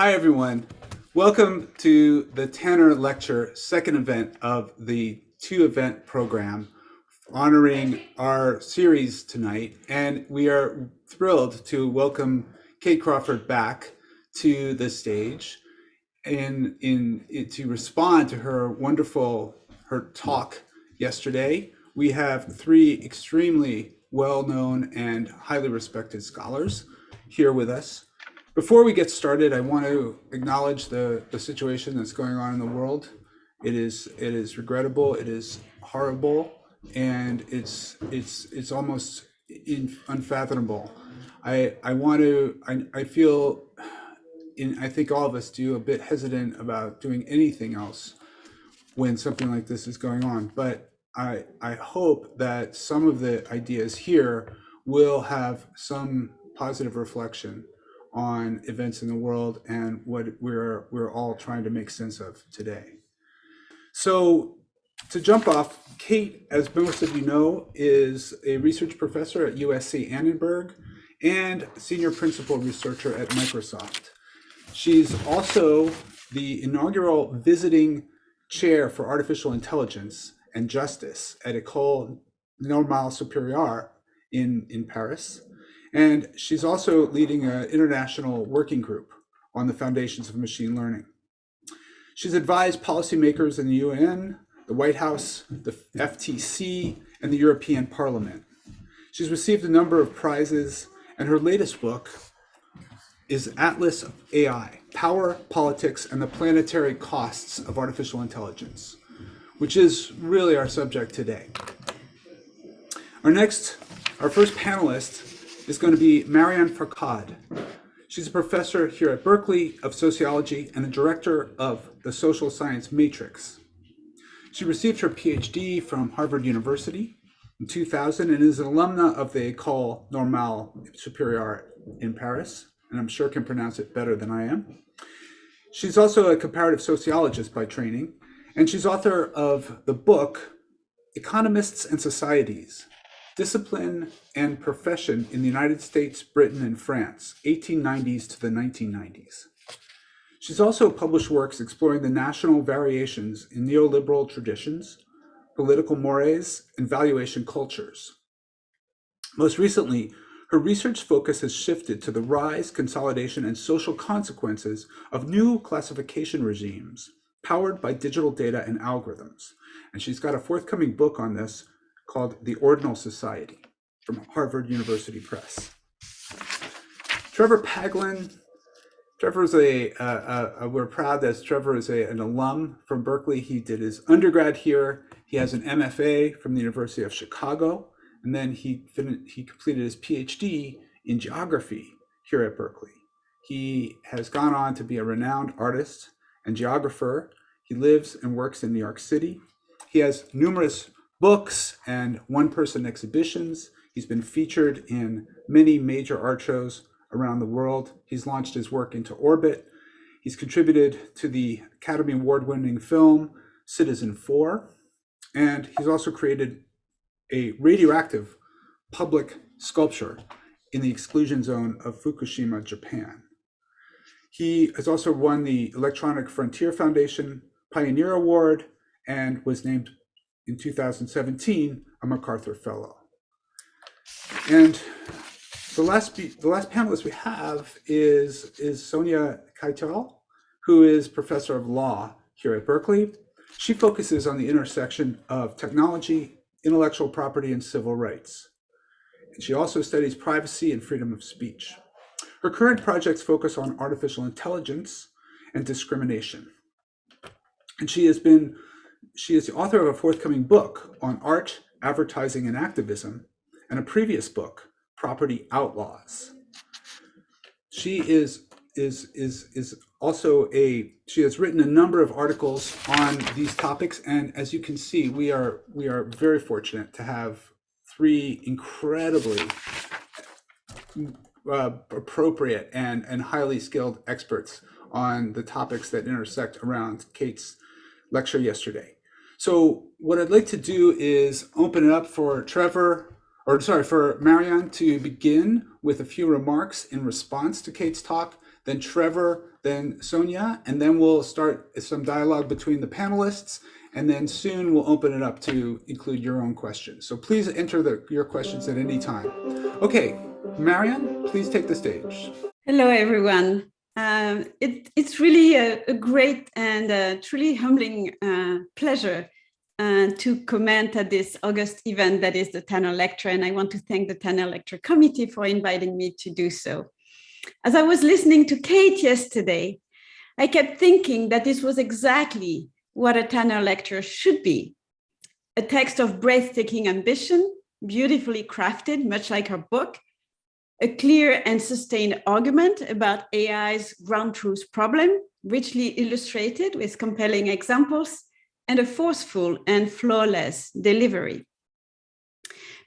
Hi, everyone. Welcome to the Tanner Lecture, second event of the two-event program honoring our series tonight. And we are thrilled to welcome Kate Crawford back to the stage to respond to her talk yesterday. We have three extremely well-known and highly respected scholars here with us. Before we get started, I want to acknowledge the situation that's going on in the world. It is regrettable, it is horrible, and it's almost unfathomable. I feel, I think all of us do, a bit hesitant about doing anything else when something like this is going on. But I hope that some of the ideas here will have some positive reflection on events in the world and what we're all trying to make sense of today. So to jump off, Kate, as most of you know, is a research professor at USC Annenberg and senior principal researcher at Microsoft. She's also the inaugural visiting chair for artificial intelligence and justice at École Normale Supérieure in Paris. And she's also leading an international working group on the foundations of machine learning. She's advised policymakers in the UN, the White House, the FTC, and the European Parliament. She's received a number of prizes, and her latest book is Atlas of AI, Power, Politics, and the Planetary Costs of Artificial Intelligence, which is really our subject today. Our first panelist is going to be Marianne Praka. She's a professor here at Berkeley of sociology and the director of the social science matrix. She received her PhD from Harvard University in 2000 and is an alumna of the École Normale Supérieure in Paris, and I'm sure can pronounce it better than I am. She's also a comparative sociologist by training, and she's author of the book Economists and Societies: Discipline and Profession in the United States, Britain, and France, 1890s to the 1990s. She's also published works exploring the national variations in neoliberal traditions, political mores, and valuation cultures. Most recently, her research focus has shifted to the rise, consolidation, and social consequences of new classification regimes powered by digital data and algorithms. And she's got a forthcoming book on this called The Ordinal Society from Harvard University Press. Trevor Paglin. We're proud that Trevor is an alum from Berkeley. He did his undergrad here. He has an MFA from the University of Chicago, and then he completed his PhD in geography here at Berkeley. He has gone on to be a renowned artist and geographer. He lives and works in New York City. He has numerous books and one-person exhibitions. He's been featured in many major art shows around the world. He's launched his work into orbit. He's contributed to the Academy Award-winning film Citizen4, and he's also created a radioactive public sculpture in the exclusion zone of Fukushima, Japan. He has also won the Electronic Frontier Foundation Pioneer Award and was named in 2017 a MacArthur Fellow. And the last panelist we have is Sonia Kaitel, who is professor of law here at Berkeley. She focuses on the intersection of technology, intellectual property, and civil rights. And she also studies privacy and freedom of speech. Her current projects focus on artificial intelligence and discrimination. And she is the author of a forthcoming book on art, advertising, and activism, and a previous book, Property Outlaws. She has written a number of articles on these topics, and as you can see, we are very fortunate to have three incredibly appropriate and highly skilled experts on the topics that intersect around Kate's lecture yesterday. So what I'd like to do is open it up for Marianne to begin with a few remarks in response to Kate's talk. then Trevor, then Sonia, and then we'll start some dialogue between the panelists, and then soon we'll open it up to include your own questions. So please enter your questions at any time. Okay, Marianne, please take the stage. Hello, everyone. It's really a great and truly humbling pleasure to comment at this August event that is the Tanner Lecture, and I want to thank the Tanner Lecture Committee for inviting me to do so. As I was listening to Kate yesterday, I kept thinking that this was exactly what a Tanner Lecture should be. A text of breathtaking ambition, beautifully crafted, much like her book, a clear and sustained argument about AI's ground truth problem, richly illustrated with compelling examples, and a forceful and flawless delivery.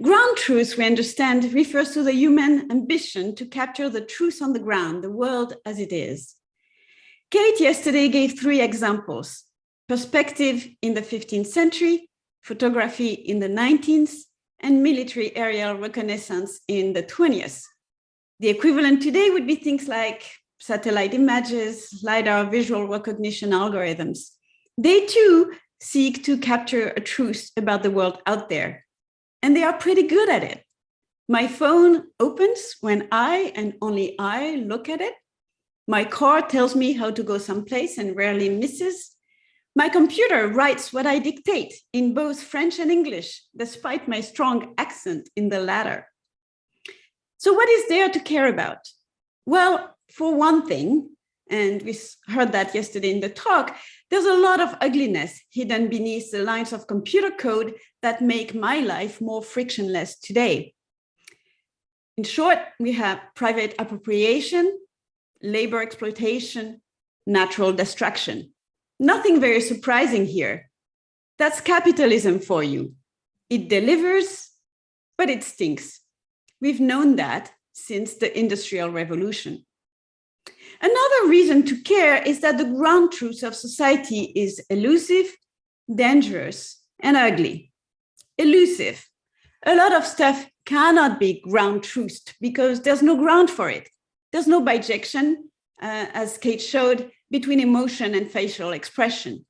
Ground truth, we understand, refers to the human ambition to capture the truth on the ground, the world as it is. Kate yesterday gave 3 examples: perspective in the 15th century, photography in the 19th, and military aerial reconnaissance in the 20th. The equivalent today would be things like satellite images, LiDAR visual recognition algorithms. They too seek to capture a truth about the world out there, and they are pretty good at it. My phone opens when I and only I look at it. My car tells me how to go someplace and rarely misses. My computer writes what I dictate in both French and English, despite my strong accent in the latter. So what is there to care about? Well, for one thing, and we heard that yesterday in the talk, there's a lot of ugliness hidden beneath the lines of computer code that make my life more frictionless today. In short, we have private appropriation, labor exploitation, natural destruction. Nothing very surprising here. That's capitalism for you. It delivers, but it stinks. We've known that since the Industrial Revolution. Another reason to care is that the ground truth of society is elusive, dangerous, and ugly. Elusive. A lot of stuff cannot be ground truthed because there's no ground for it. There's no bijection, as Kate showed, between emotion and facial expression.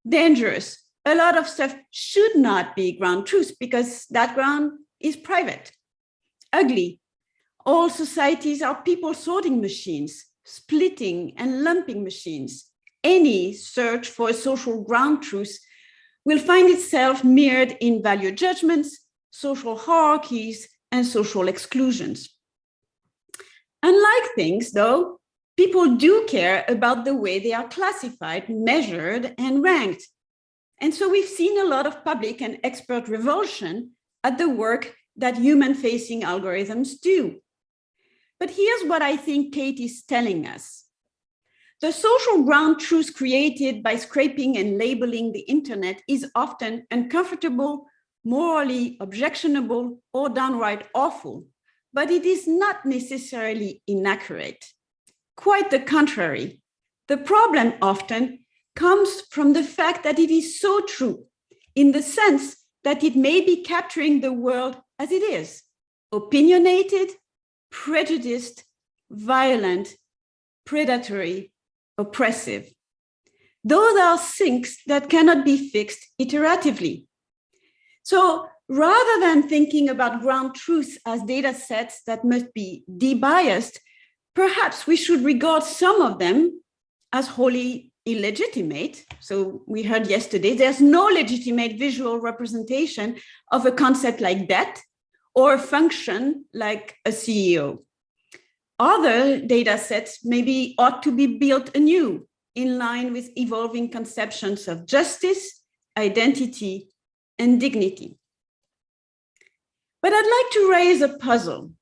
Dangerous. A lot of stuff should not be ground truth because that ground is private. Ugly. All societies are people sorting machines, splitting and lumping machines. Any search for a social ground truth will find itself mirrored in value judgments, social hierarchies, and social exclusions. Unlike things, though, people do care about the way they are classified, measured, and ranked. And so we've seen a lot of public and expert revulsion at the work that human-facing algorithms do. But here's what I think Kate is telling us. The social ground truth created by scraping and labeling the internet is often uncomfortable, morally objectionable, or downright awful, but it is not necessarily inaccurate. Quite the contrary. The problem often comes from the fact that it is so true, in the sense that it may be capturing the world as it is, opinionated, prejudiced, violent, predatory, oppressive. Those are things that cannot be fixed iteratively. So rather than thinking about ground truth as data sets that must be debiased, perhaps we should regard some of them as wholly illegitimate. So we heard yesterday, there's no legitimate visual representation of a concept like debt or a function like a CEO. Other data sets maybe ought to be built anew in line with evolving conceptions of justice, identity, and dignity. But I'd like to raise a puzzle.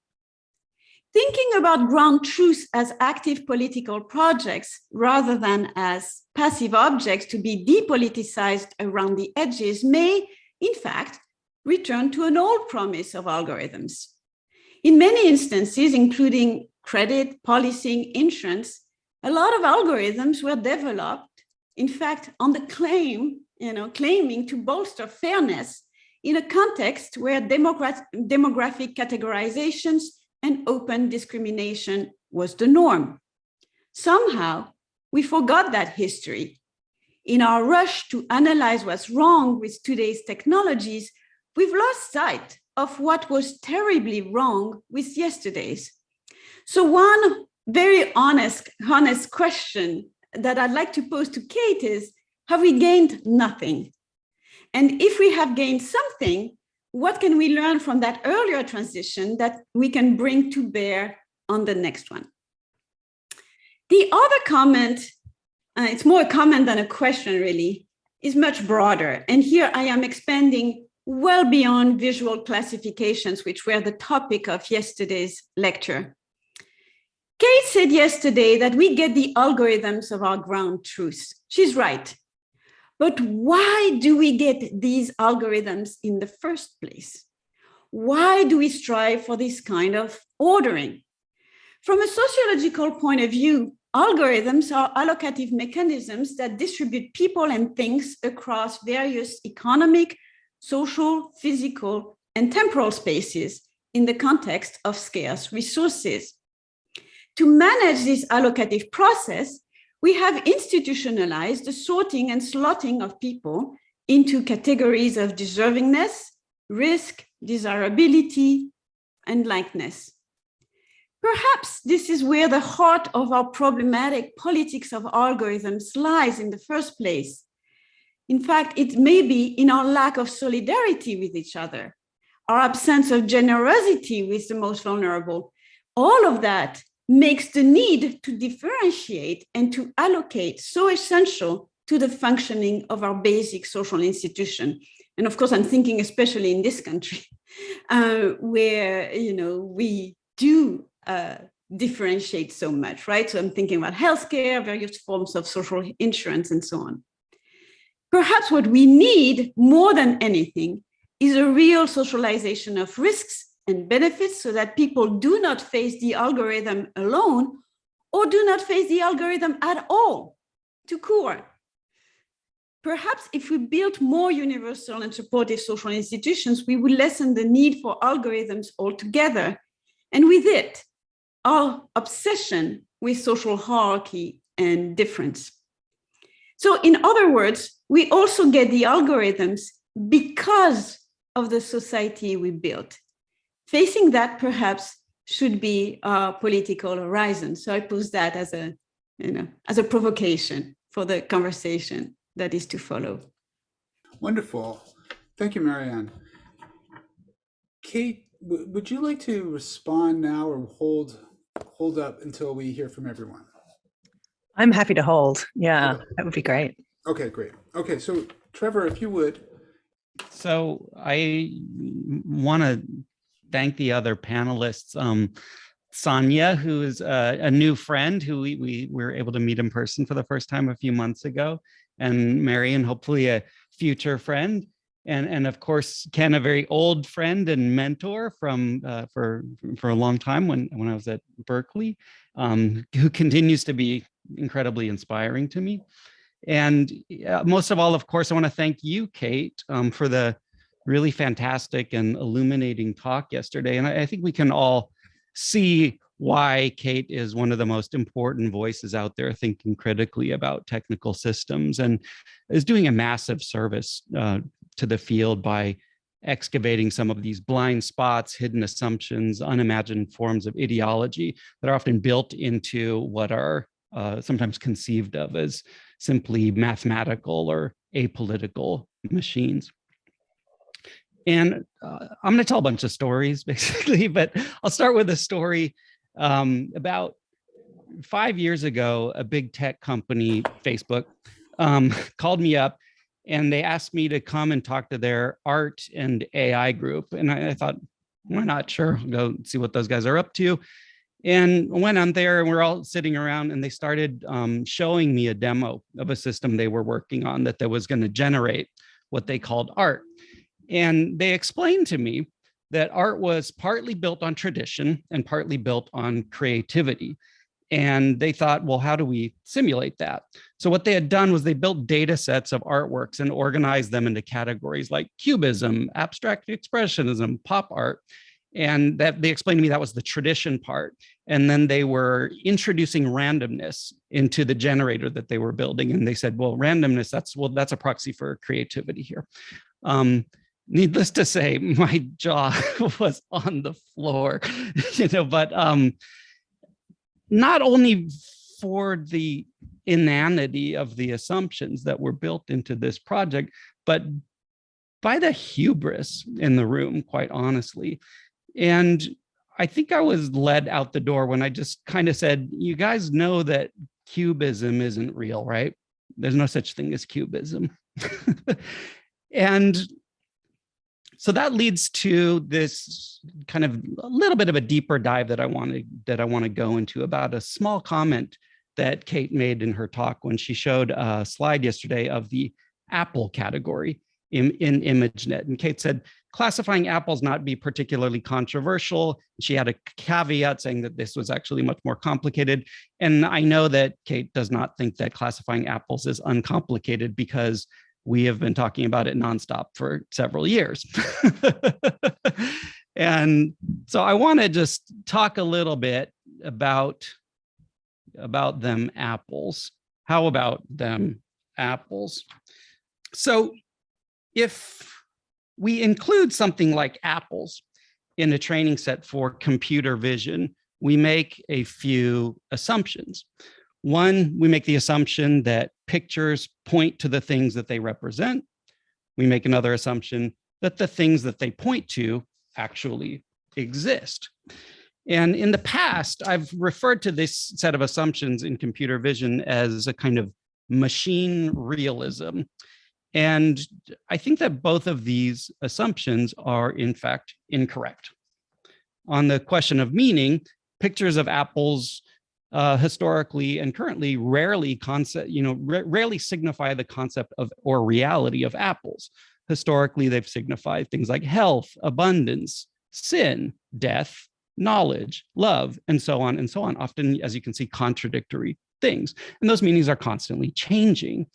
Thinking about ground truth as active political projects rather than as passive objects to be depoliticized around the edges may, in fact, return to an old promise of algorithms. In many instances, including credit, policing, insurance, a lot of algorithms were developed, in fact, on the claiming to bolster fairness in a context where demographic categorizations and open discrimination was the norm. Somehow, we forgot that history. In our rush to analyze what's wrong with today's technologies, we've lost sight of what was terribly wrong with yesterday's. So one very honest question that I'd like to pose to Kate is, have we gained nothing? And if we have gained something, what can we learn from that earlier transition that we can bring to bear on the next one? The other comment, it's more a comment than a question really, is much broader. And here I am expanding well beyond visual classifications, which were the topic of yesterday's lecture. Kate said yesterday that we get the algorithms of our ground truths. She's right. But why do we get these algorithms in the first place? Why do we strive for this kind of ordering? From a sociological point of view, algorithms are allocative mechanisms that distribute people and things across various economic, social, physical, and temporal spaces in the context of scarce resources. To manage this allocative process, we have institutionalized the sorting and slotting of people into categories of deservingness, risk, desirability, and likeness. Perhaps this is where the heart of our problematic politics of algorithms lies in the first place. In fact, it may be in our lack of solidarity with each other, our absence of generosity with the most vulnerable. All of that makes the need to differentiate and to allocate so essential to the functioning of our basic social institution. And of course, I'm thinking especially in this country, where we do differentiate so much, right? So I'm thinking about healthcare, various forms of social insurance, and so on. Perhaps what we need more than anything is a real socialization of risks and benefits so that people do not face the algorithm alone or do not face the algorithm at all to core. Perhaps if we built more universal and supportive social institutions, we would lessen the need for algorithms altogether. And with it, our obsession with social hierarchy and difference. So in other words, we also get the algorithms because of the society we built. Facing that perhaps should be our political horizon. So I pose that as a provocation for the conversation that is to follow. Wonderful. Thank you, Marianne. Kate, would you like to respond now or hold up until we hear from everyone? I'm happy to hold. Yeah, okay. That would be great. Okay, great. Okay, so Trevor, if you would. So I want to thank the other panelists. Sonia, who is a new friend who we were able to meet in person for the first time a few months ago, and Marianne, hopefully a future friend. And of course, Ken, a very old friend and mentor from for a long time when I was at Berkeley, who continues to be incredibly inspiring to me. And most of all, of course, I want to thank you, Kate, for the really fantastic and illuminating talk yesterday. And I think we can all see why Kate is one of the most important voices out there thinking critically about technical systems and is doing a massive service to the field by excavating some of these blind spots, hidden assumptions, unimagined forms of ideology that are often built into what are sometimes conceived of as simply mathematical or apolitical machines. And I'm going to tell a bunch of stories, basically, but I'll start with a story. About 5 years ago, a big tech company, Facebook, called me up and they asked me to come and talk to their art and AI group. And I thought, why not? Sure, I'll go see what those guys are up to. And went on there and we're all sitting around and they started showing me a demo of a system they were working on that was going to generate what they called art. And they explained to me that art was partly built on tradition and partly built on creativity. And they thought, well, how do we simulate that? So what they had done was they built data sets of artworks and organized them into categories like cubism, abstract expressionism, pop art. And that they explained to me that was the tradition part. And then they were introducing randomness into the generator that they were building. And they said, well, randomness, that's a proxy for creativity here. Needless to say, my jaw was on the floor, but not only for the inanity of the assumptions that were built into this project, but by the hubris in the room, quite honestly. And I think I was led out the door when I just kind of said, you guys know that cubism isn't real, right? There's no such thing as cubism. And so that leads to this kind of a little bit of a deeper dive that I want to go into about a small comment that Kate made in her talk when she showed a slide yesterday of the apple category in ImageNet. And Kate said, classifying apples not be particularly controversial. She had a caveat saying that this was actually much more complicated. And I know that Kate does not think that classifying apples is uncomplicated because we have been talking about it nonstop for several years. And so I want to just talk a little bit about them apples. How about them apples? So if we include something like apples in a training set for computer vision, we make a few assumptions. One, we make the assumption that pictures point to the things that they represent. We make another assumption that the things that they point to actually exist. And in the past, I've referred to this set of assumptions in computer vision as a kind of machine realism. And I think that both of these assumptions are in fact incorrect. On the question of meaning, pictures of apples historically and currently rarely signify the concept of or reality of apples. Historically, they've signified things like health, abundance, sin, death, knowledge, love, and so on and so on. Often, as you can see, contradictory things. And those meanings are constantly changing.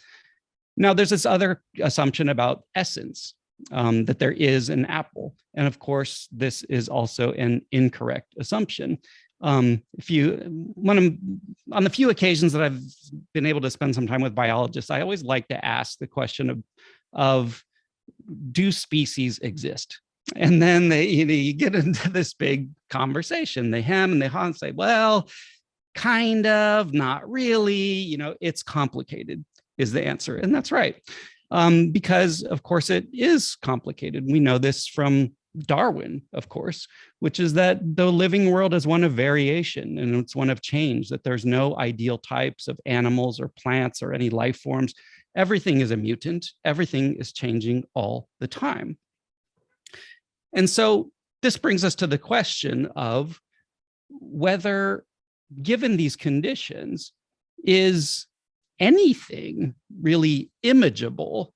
Now, there's this other assumption about essence, that there is an apple. And of course, this is also an incorrect assumption. On the few occasions that I've been able to spend some time with biologists, I always like to ask the question of do species exist? And then you get into this big conversation. They hem and they haw and say, well, kind of, not really, it's complicated is the answer. And that's right. Because of course it is complicated. We know this from Darwin, of course, which is that the living world is one of variation and it's one of change, that there's no ideal types of animals or plants or any life forms. Everything is a mutant. Everything is changing all the time. And so this brings us to the question of whether, given these conditions, is anything really imageable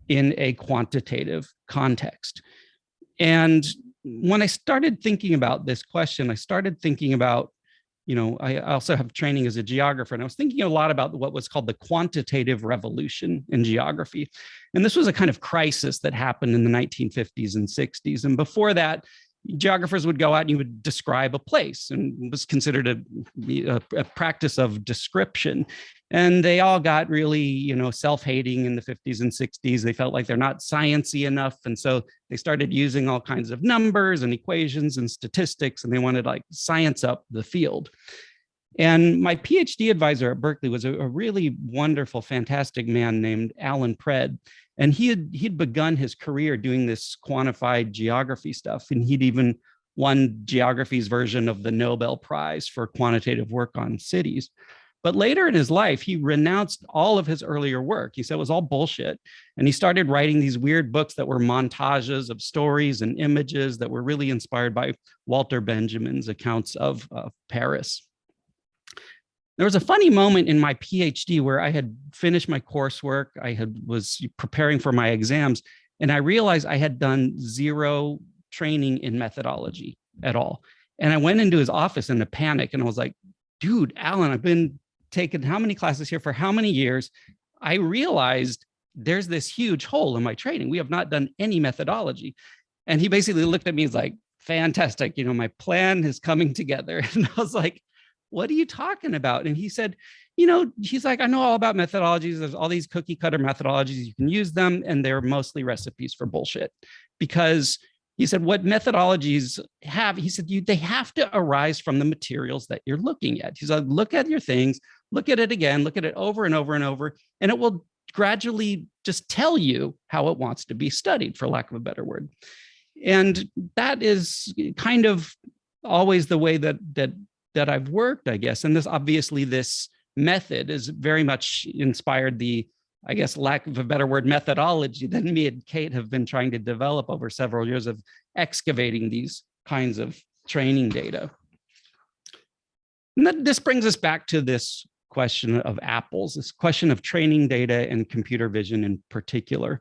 in a quantitative context? And when I started thinking about this question, I started thinking about, I also have training as a geographer, and I was thinking a lot about what was called the quantitative revolution in geography. And this was a kind of crisis that happened in the 1950s and 60s. And before that, geographers would go out and you would describe a place, and it was considered a practice of description. And they all got really, self-hating in the 50s and 60s. They felt like they're not sciencey enough. And so they started using all kinds of numbers and equations and statistics, and they wanted to science up the field. And my PhD advisor at Berkeley was a really wonderful, fantastic man named Alan Pred. And he'd begun his career doing this quantified geography stuff. And he'd even won geography's version of the Nobel Prize for quantitative work on cities. But later in his life, he renounced all of his earlier work. He said it was all bullshit. And he started writing these weird books that were montages of stories and images that were really inspired by Walter Benjamin's accounts of Paris. There was a funny moment in my PhD where I had finished my coursework. Was preparing for my exams, and I realized I had done zero training in methodology at all. And I went into his office in a panic, and I was like, dude, Alan, I've been taking how many classes here for how many years? I realized there's this huge hole in my training. We have not done any methodology. And he basically looked at me and was like, fantastic. My plan is coming together. And I was like, what are you talking about? And he said, he's like, I know all about methodologies. There's all these cookie cutter methodologies. You can use them, and they're mostly recipes for bullshit. Because he said, what methodologies have, he said, they have to arise from the materials that you're looking at. He said, look at your things, look at it again, look at it over and over and over, and it will gradually just tell you how it wants to be studied, for lack of a better word. And that is kind of always the way that I've worked, I guess. And this method is very much inspired the, I guess, lack of a better word, methodology that me and Kate have been trying to develop over several years of excavating these kinds of training data. And this brings us back to this question of apples, this question of training data and computer vision in particular.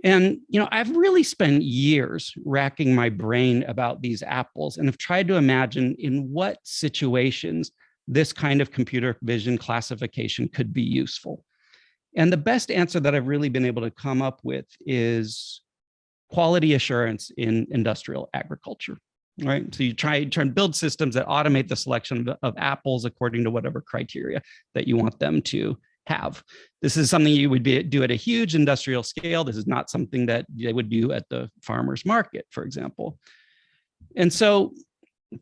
And, I've really spent years racking my brain about these apples and have tried to imagine in what situations this kind of computer vision classification could be useful. And the best answer that I've really been able to come up with is quality assurance in industrial agriculture, right? So you try and build systems that automate the selection of apples according to whatever criteria that you want them to have. This is something you would do at a huge industrial scale. This is not something that they would do at the farmer's market, for example. And so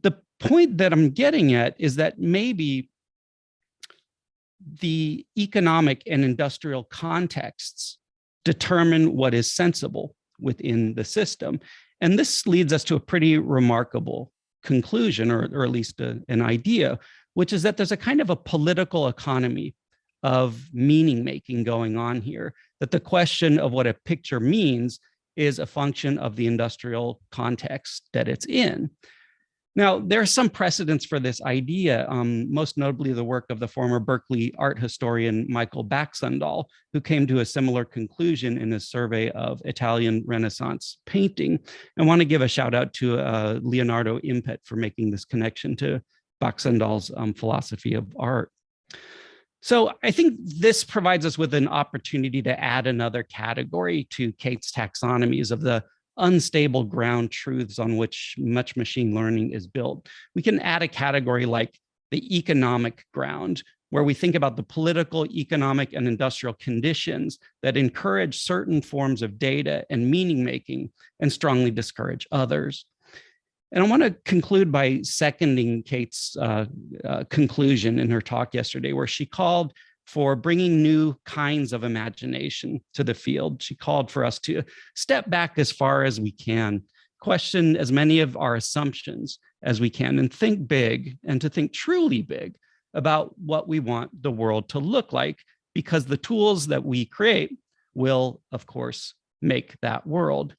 the point that I'm getting at is that maybe the economic and industrial contexts determine what is sensible within the system. And this leads us to a pretty remarkable conclusion, or at least an idea, which is that there's a kind of a political economy of meaning making going on here, that the question of what a picture means is a function of the industrial context that it's in. Now, there are some precedents for this idea, most notably the work of the former Berkeley art historian Michael Baxandall, who came to a similar conclusion in his survey of Italian Renaissance painting. I want to give a shout out to Leonardo Impet for making this connection to Baxandall's philosophy of art. So I think this provides us with an opportunity to add another category to Kate's taxonomies of the unstable ground truths on which much machine learning is built. We can add a category like the economic ground, where we think about the political, economic, and industrial conditions that encourage certain forms of data and meaning making and strongly discourage others. And I want to conclude by seconding Kate's conclusion in her talk yesterday, where she called for bringing new kinds of imagination to the field. She called for us to step back as far as we can, question as many of our assumptions as we can, and think big, and to think truly big about what we want the world to look like, because the tools that we create will, of course, make that world.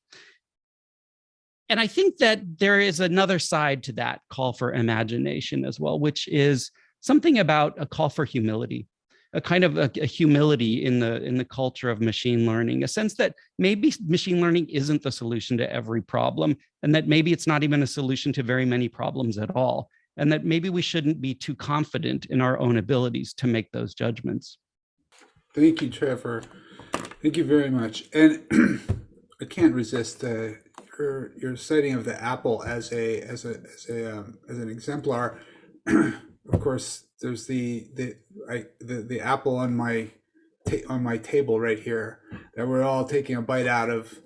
And I think that there is another side to that call for imagination as well, which is something about a call for humility, a kind of a humility in the culture of machine learning, a sense that maybe machine learning isn't the solution to every problem, and that maybe it's not even a solution to very many problems at all, and that maybe we shouldn't be too confident in our own abilities to make those judgments. Thank you, Trevor. Thank you very much. And I can't resist your citing of the apple as an exemplar. Of course, there's the apple on my table right here that we're all taking a bite out of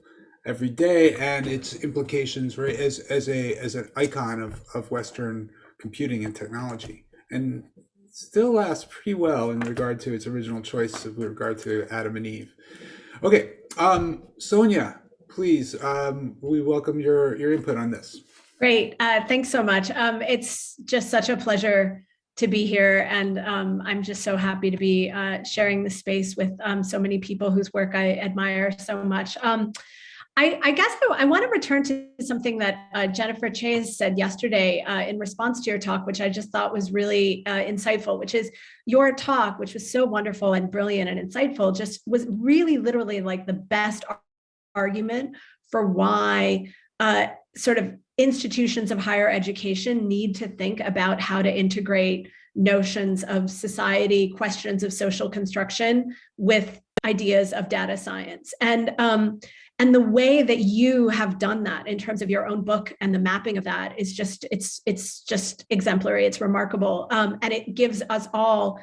every day, and its implications, right, as an icon of Western computing and technology, and still lasts pretty well in regard to its original choice with regard to Adam and Eve. Okay, Sonia, please, we welcome your input on this. Great, thanks so much. It's just such a pleasure to be here, and I'm just so happy to be sharing the space with so many people whose work I admire so much. I guess I want to return to something that Jennifer Chase said yesterday in response to your talk, which I just thought was really insightful, which is your talk, which was so wonderful and brilliant and insightful, just was really literally like the best argument for why sort of institutions of higher education need to think about how to integrate notions of society, questions of social construction with ideas of data science. And And the way that you have done that in terms of your own book and the mapping of that is just, it's just exemplary. It's remarkable. And it gives us all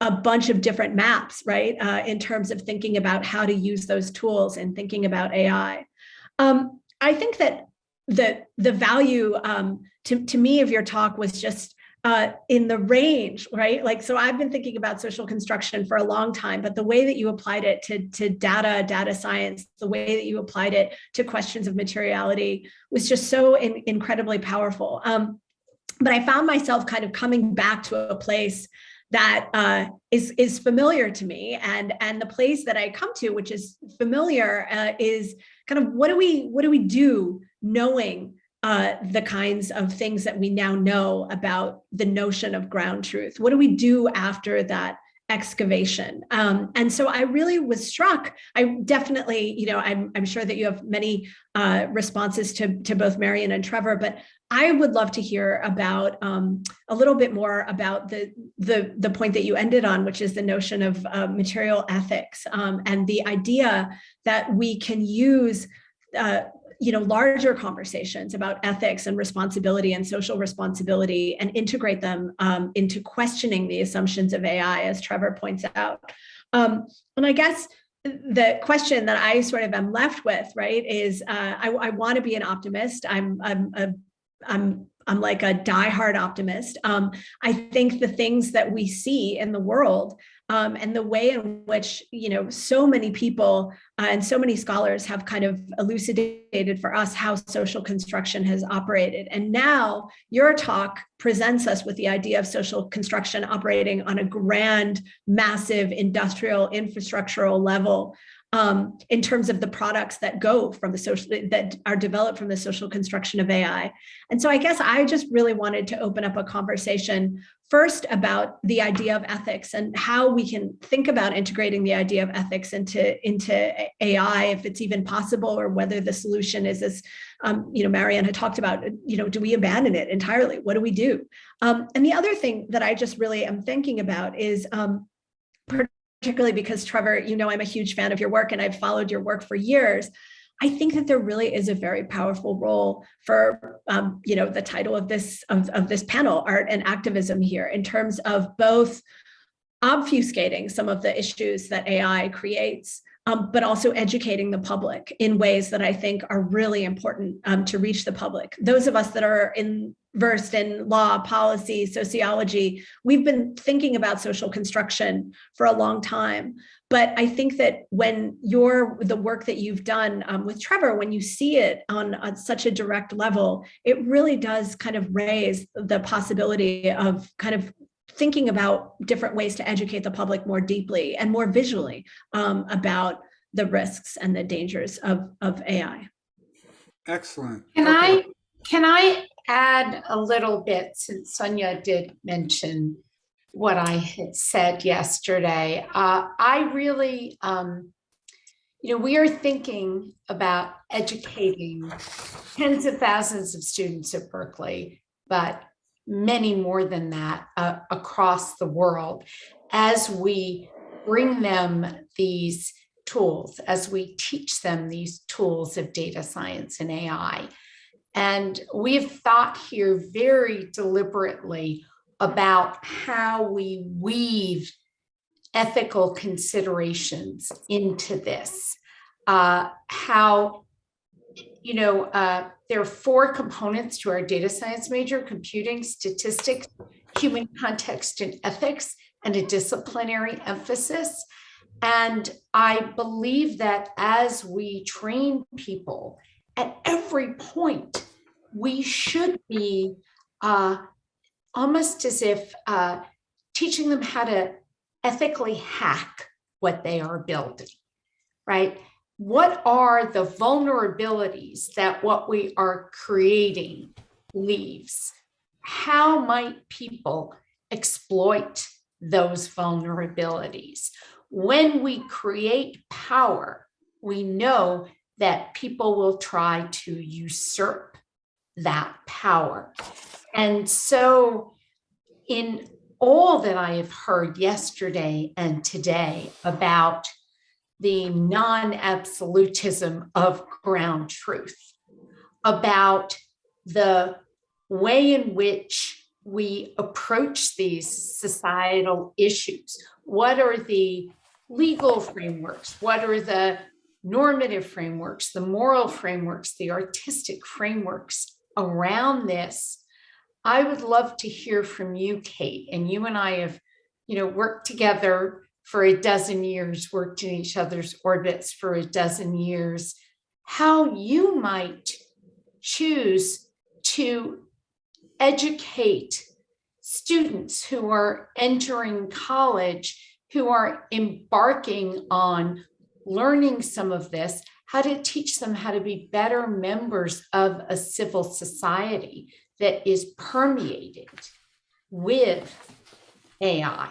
a bunch of different maps, right? In terms of thinking about how to use those tools and thinking about AI. I think that the value to me of your talk was just in the range, right? Like, so I've been thinking about social construction for a long time, but the way that you applied it to data science, the way that you applied it to questions of materiality was just so incredibly powerful. But I found myself kind of coming back to a place that is familiar to me, and the place that I come to, which is familiar, is kind of what do we do knowing the kinds of things that we now know about the notion of ground truth? What do we do after that excavation? And so I really was struck. I definitely, I'm sure that you have many responses to both Marianne and Trevor, but I would love to hear about a little bit more about the point that you ended on, which is the notion of material ethics, and the idea that we can use larger conversations about ethics and responsibility and social responsibility and integrate them into questioning the assumptions of AI, as Trevor points out. And I guess the question that I sort of am left with, right, is I want to be an optimist. I'm like a diehard optimist. I think the things that we see in the world and the way in which, so many people and so many scholars have kind of elucidated for us how social construction has operated. And now your talk presents us with the idea of social construction operating on a grand, massive industrial infrastructural level, in terms of the products that go from that are developed from the social construction of AI. And so I guess I just really wanted to open up a conversation first about the idea of ethics and how we can think about integrating the idea of ethics into AI, if it's even possible, or whether the solution is, as Marianne had talked about, do we abandon it entirely? What do we do? And the other thing that I just really am thinking about is, particularly because, Trevor, I'm a huge fan of your work and I've followed your work for years. I think that there really is a very powerful role for, the title of this panel, art and activism, here, in terms of both obfuscating some of the issues that AI creates, but also educating the public in ways that I think are really important to reach the public. Those of us that are versed in law, policy, sociology, we've been thinking about social construction for a long time. But I think that when the work that you've done with Trevor, when you see it on such a direct level, it really does kind of raise the possibility of kind of thinking about different ways to educate the public more deeply and more visually about the risks and the dangers of AI. Excellent. Can I add a little bit, since Sonia did mention what I had said yesterday? I really, we are thinking about educating tens of thousands of students at Berkeley, but many more than that across the world, as we bring them these tools, as we teach them these tools of data science and AI. And we've thought here very deliberately about how we weave ethical considerations into this. There are 4 components to our data science major: computing, statistics, human context and ethics, and a disciplinary emphasis. And I believe that as we train people at every point, we should be almost as if teaching them how to ethically hack what they are building, right? What are the vulnerabilities that what we are creating leaves? How might people exploit those vulnerabilities? When we create power, we know that people will try to usurp that power. And so in all that I have heard yesterday and today about the non-absolutism of ground truth, about the way in which we approach these societal issues. What are the legal frameworks? What are the normative frameworks, the moral frameworks, the artistic frameworks around this? I would love to hear from you, Kate. And you and I have, worked together for a dozen years, worked in each other's orbits for a dozen years, how you might choose to educate students who are entering college, who are embarking on learning some of this, how to teach them how to be better members of a civil society that is permeated with AI.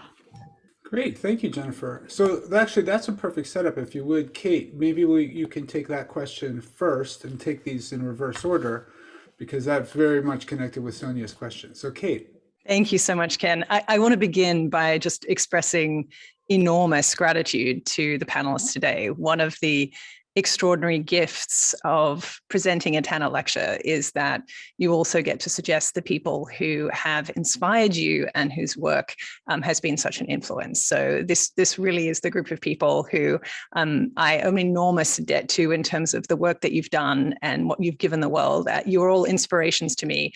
Great, thank you, Jennifer. So actually, that's a perfect setup. If you would, Kate, maybe you can take that question first and take these in reverse order, because that's very much connected with Sonia's question. So Kate. Thank you so much, Ken. I want to begin by just expressing enormous gratitude to the panelists today. One of the extraordinary gifts of presenting a Tanner lecture is that you also get to suggest the people who have inspired you and whose work has been such an influence. So this really is the group of people who I owe an enormous debt to in terms of the work that you've done and what you've given the world. You're all inspirations to me,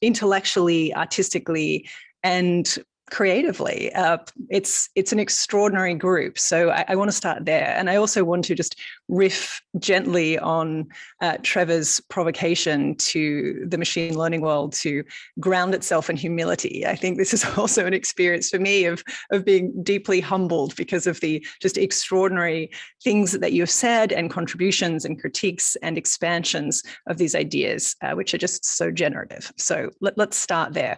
intellectually, artistically, and creatively. It's an extraordinary group. So I want to start there. And I also want to just riff gently on Trevor's provocation to the machine learning world to ground itself in humility. I think this is also an experience for me of being deeply humbled because of the just extraordinary things that you've said and contributions and critiques and expansions of these ideas, which are just so generative. So let's start there.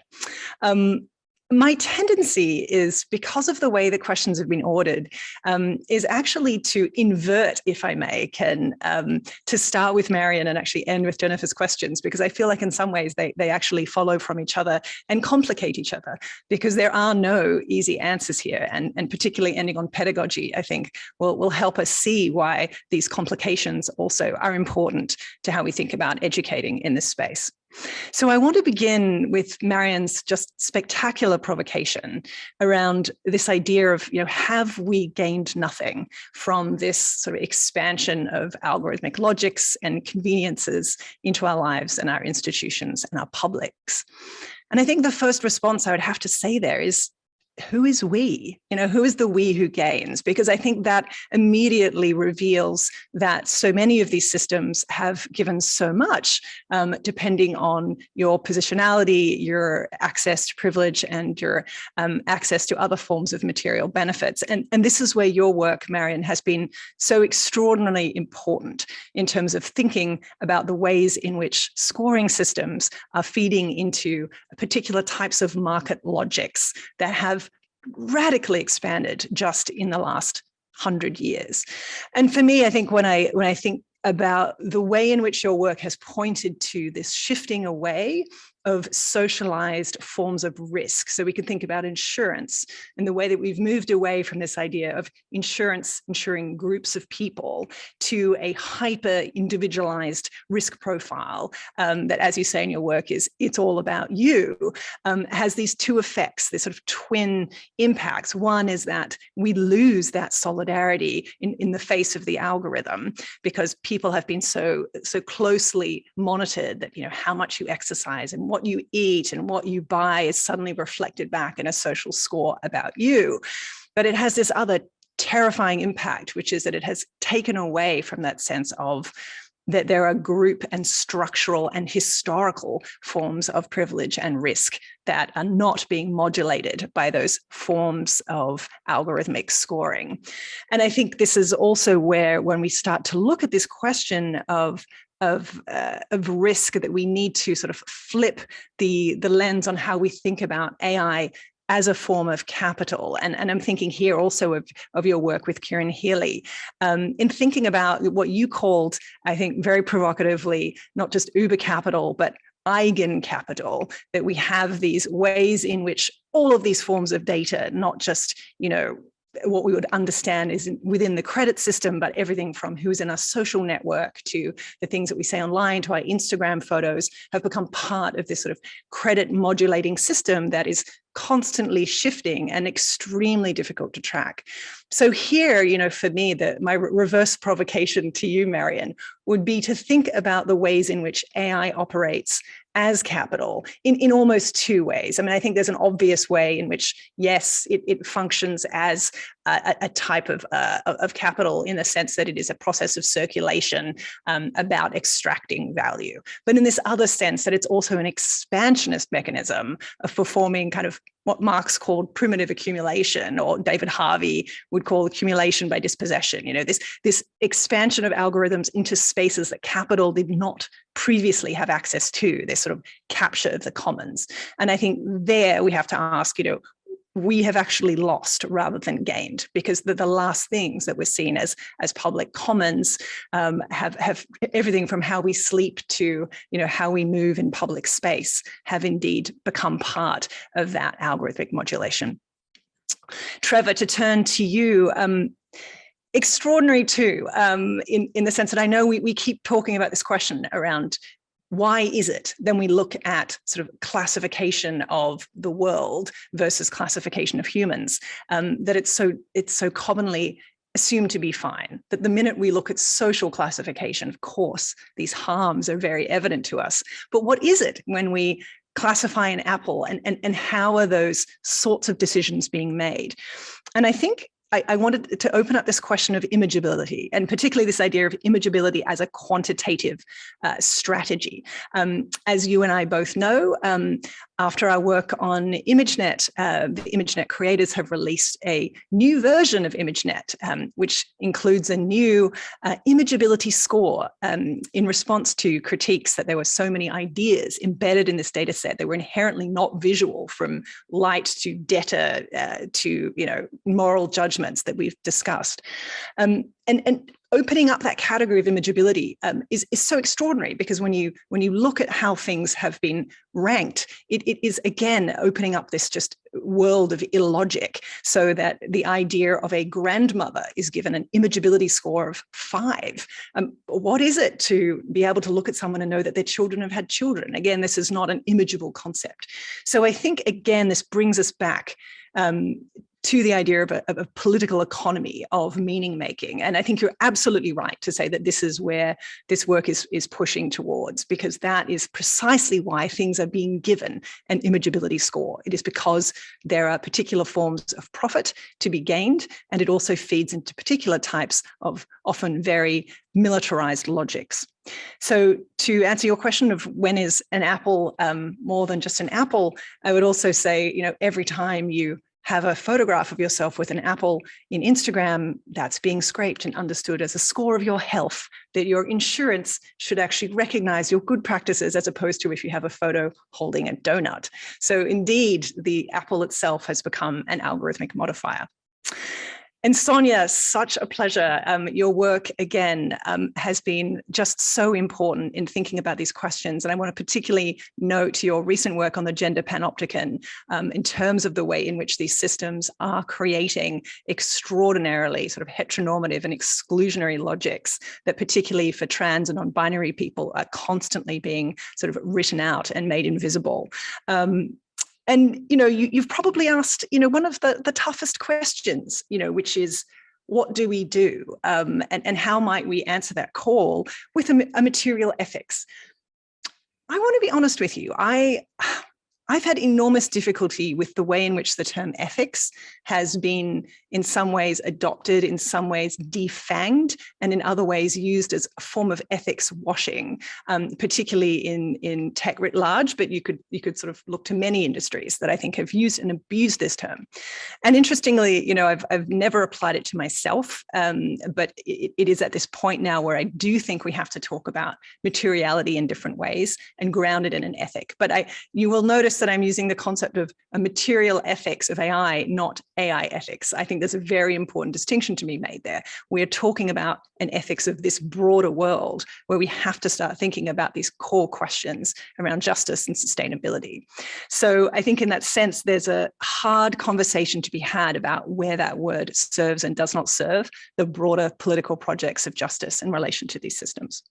My tendency is, because of the way the questions have been ordered, is actually to invert, if I may, Ken, to start with Marianne and actually end with Jennifer's questions, because I feel like in some ways they actually follow from each other and complicate each other, because there are no easy answers here. And particularly ending on pedagogy, I think will help us see why these complications also are important to how we think about educating in this space. So I want to begin with Marianne's just spectacular provocation around this idea of, have we gained nothing from this sort of expansion of algorithmic logics and conveniences into our lives and our institutions and our publics? And I think the first response I would have to say there is, who is we? Who is the we who gains? Because I think that immediately reveals that so many of these systems have given so much, depending on your positionality, your access to privilege, and your access to other forms of material benefits. And this is where your work, Marianne, has been so extraordinarily important in terms of thinking about the ways in which scoring systems are feeding into particular types of market logics that have radically expanded just in the last 100 years. And for me, I think when I think about the way in which your work has pointed to this shifting away of socialized forms of risk. So we can think about insurance and the way that we've moved away from this idea of insurance insuring groups of people to a hyper individualized risk profile that, as you say in your work, it's all about you, has these two effects, this sort of twin impacts. One is that we lose that solidarity in the face of the algorithm, because people have been so closely monitored that, how much you exercise and what you eat and what you buy is suddenly reflected back in a social score about you. But it has this other terrifying impact, which is that it has taken away from that sense of that there are group and structural and historical forms of privilege and risk that are not being modulated by those forms of algorithmic scoring. And I think this is also where, when we start to look at this question of risk, that we need to sort of flip the lens on how we think about AI as a form of capital. And I'm thinking here also of your work with Kieran Healy, in thinking about what you called, I think very provocatively, not just Uber capital, but eigen capital, that we have these ways in which all of these forms of data, not just, what we would understand is within the credit system, but everything from who's in our social network to the things that we say online to our Instagram photos have become part of this sort of credit modulating system that is constantly shifting and extremely difficult to track. So here, for me, my reverse provocation to you, Marianne, would be to think about the ways in which AI operates as capital in almost two ways. I mean, I think there's an obvious way in which, yes, it functions as a type of capital in the sense that it is a process of circulation about extracting value. But in this other sense, that it's also an expansionist mechanism of performing kind of what Marx called primitive accumulation, or David Harvey would call accumulation by dispossession. This expansion of algorithms into spaces that capital did not previously have access to, this sort of capture of the commons. And I think there we have to ask, we have actually lost rather than gained, because the last things that we're seen as public commons have everything from how we sleep to how we move in public space have indeed become part of that algorithmic modulation. Trevor, to turn to you, extraordinary too, in the sense that I know we keep talking about this question around why is it then we look at sort of classification of the world versus classification of humans, that it's so commonly assumed to be fine, that the minute we look at social classification, of course, these harms are very evident to us. But what is it when we classify an apple, and how are those sorts of decisions being made? And I think I wanted to open up this question of imageability, and particularly this idea of imageability as a quantitative strategy. As you and I both know, after our work on ImageNet, the ImageNet creators have released a new version of ImageNet, which includes a new imageability score in response to critiques that there were so many ideas embedded in this data set that were inherently not visual, from light to data to moral judgments that we've discussed. And opening up that category of imageability is so extraordinary, because when you look at how things have been ranked, it is again opening up this just world of illogic, so that the idea of a grandmother is given an imageability score of 5. What is it to be able to look at someone and know that their children have had children? Again, this is not an imageable concept. So I think, again, this brings us back to the idea of a political economy of meaning making. And I think you're absolutely right to say that this is where this work is pushing towards, because that is precisely why things are being given an imageability score. It is because there are particular forms of profit to be gained, and it also feeds into particular types of often very militarized logics. So to answer your question of when is an apple more than just an apple, I would also say, every time you have a photograph of yourself with an apple in Instagram, that's being scraped and understood as a score of your health, that your insurance should actually recognize your good practices, as opposed to if you have a photo holding a donut. So indeed, the apple itself has become an algorithmic modifier. And Sonia, such a pleasure. Your work, again, has been just so important in thinking about these questions. And I want to particularly note your recent work on the gender panopticon in terms of the way in which these systems are creating extraordinarily sort of heteronormative and exclusionary logics that, particularly for trans and non-binary people, are constantly being sort of written out and made invisible. And, you've probably asked, one of the toughest questions, which is, what do we do? And how might we answer that call with a material ethics? I want to be honest with you. I've had enormous difficulty with the way in which the term ethics has been in some ways adopted, in some ways defanged, and in other ways used as a form of ethics washing, particularly in tech writ large, but you could sort of look to many industries that I think have used and abused this term. And interestingly, I've never applied it to myself, but it is at this point now where I do think we have to talk about materiality in different ways and ground it in an ethic. But you will notice that I'm using the concept of a material ethics of AI, not AI ethics. I think there's a very important distinction to be made there. We're talking about an ethics of this broader world where we have to start thinking about these core questions around justice and sustainability. So I think in that sense, there's a hard conversation to be had about where that word serves and does not serve the broader political projects of justice in relation to these systems.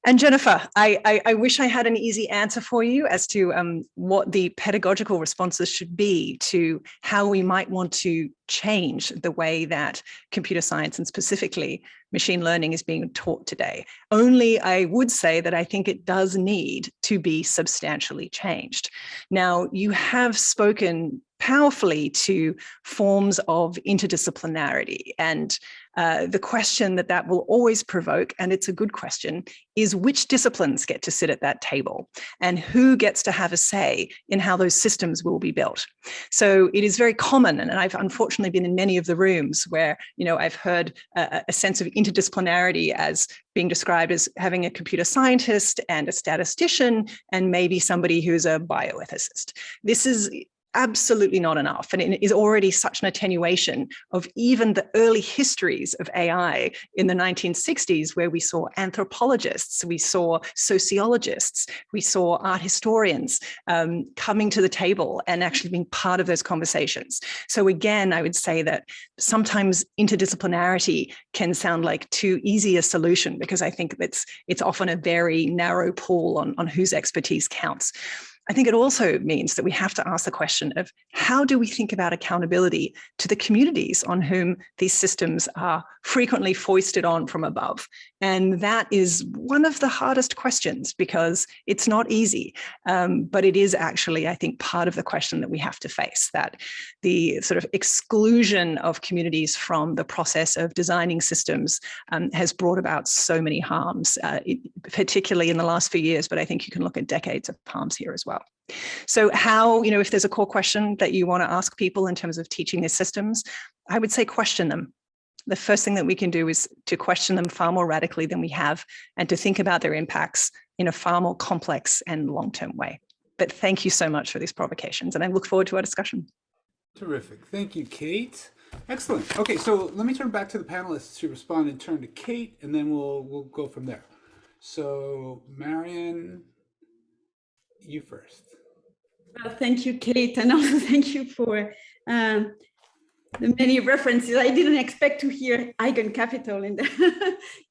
And Jennifer, I wish I had an easy answer for you as to what the pedagogical responses should be to how we might want to change the way that computer science and specifically machine learning is being taught today. Only I would say that I think it does need to be substantially changed. Now, you have spoken powerfully to forms of interdisciplinarity, and the question that will always provoke, and it's a good question, is which disciplines get to sit at that table and who gets to have a say in how those systems will be built. So it is very common, and I've unfortunately been in many of the rooms where, you know, I've heard a sense of interdisciplinarity as being described as having a computer scientist and a statistician and maybe somebody who's a bioethicist. This is absolutely not enough. And it is already such an attenuation of even the early histories of AI in the 1960s, where we saw anthropologists, we saw sociologists, we saw art historians coming to the table and actually being part of those conversations. So again, I would say that sometimes interdisciplinarity can sound like too easy a solution, because I think it's often a very narrow pool on whose expertise counts. I think it also means that we have to ask the question of how do we think about accountability to the communities on whom these systems are frequently foisted on from above. And that is one of the hardest questions, because it's not easy, but it is actually, I think, part of the question that we have to face, that the sort of exclusion of communities from the process of designing systems has brought about so many harms, particularly in the last few years, but I think you can look at decades of harms here as well. So how, you know, if there's a core question that you want to ask people in terms of teaching these systems, I would say question them. The first thing that we can do is to question them far more radically than we have, and to think about their impacts in a far more complex and long-term way. But thank you so much for these provocations, and I look forward to our discussion. Terrific. Thank you, Kate. Excellent. Okay, so let me turn back to the panelists to respond and turn to Kate, and then we'll go from there. So Marianne, you first. Well, thank you, Kate, and also thank you for the many references. I didn't expect to hear eigencapital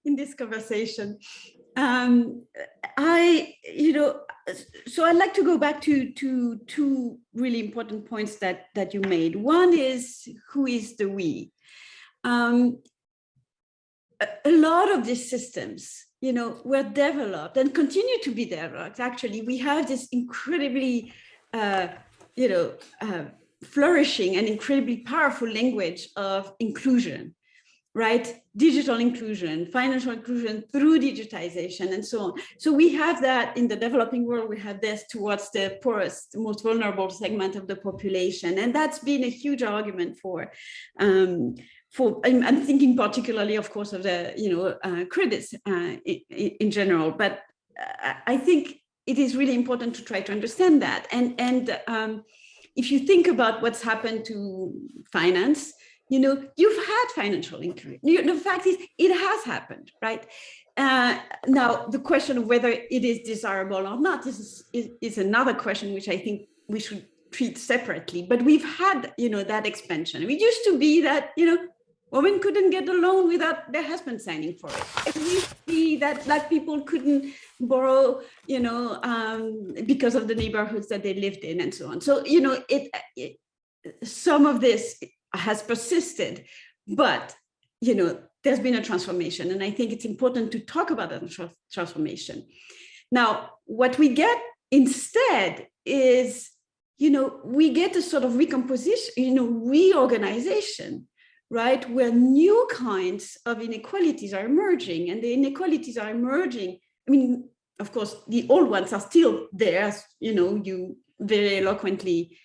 in this conversation. So I'd like to go back to two really important points that you made. One is, who is the we? A lot of these systems, you know, were developed and continue to be developed. Actually, we have this incredibly, flourishing and incredibly powerful language of inclusion, right? Digital inclusion, financial inclusion through digitization, and so on. So we have that in the developing world. We have this towards the poorest, most vulnerable segment of the population, and that's been a huge argument for. I'm thinking particularly, of course, of the credits in general, but I think it is really important to try to understand that. And if you think about what's happened to finance, you know, you've had financial inclusion. The fact is, it has happened, right? Now, the question of whether it is desirable or not is another question, which I think we should treat separately. But we've had, you know, that expansion. It used to be that, you know, women couldn't get a loan without their husband signing for it. It used to be that Black people couldn't borrow, you know, because of the neighborhoods that they lived in, and so on. So, you know, some of this has persisted, but, you know, there's been a transformation, and I think it's important to talk about that transformation. Now, what we get instead is, you know, we get a sort of recomposition, you know, reorganization, right, where new kinds of inequalities are emerging, and the inequalities are emerging. I mean, of course, the old ones are still there, as you know, you very eloquently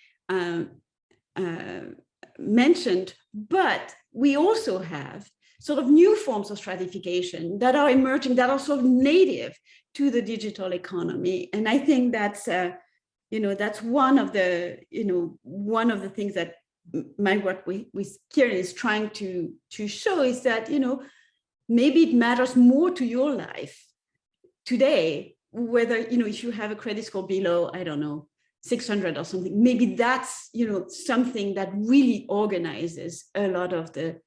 mentioned, but we also have sort of new forms of stratification that are emerging, that are sort of native to the digital economy. And I think that's that's one of the things that my work with Kieran is trying to show, is that, maybe it matters more to your life today, whether, if you have a credit score below, I don't know, 600 or something, maybe that's, something that really organizes a lot of the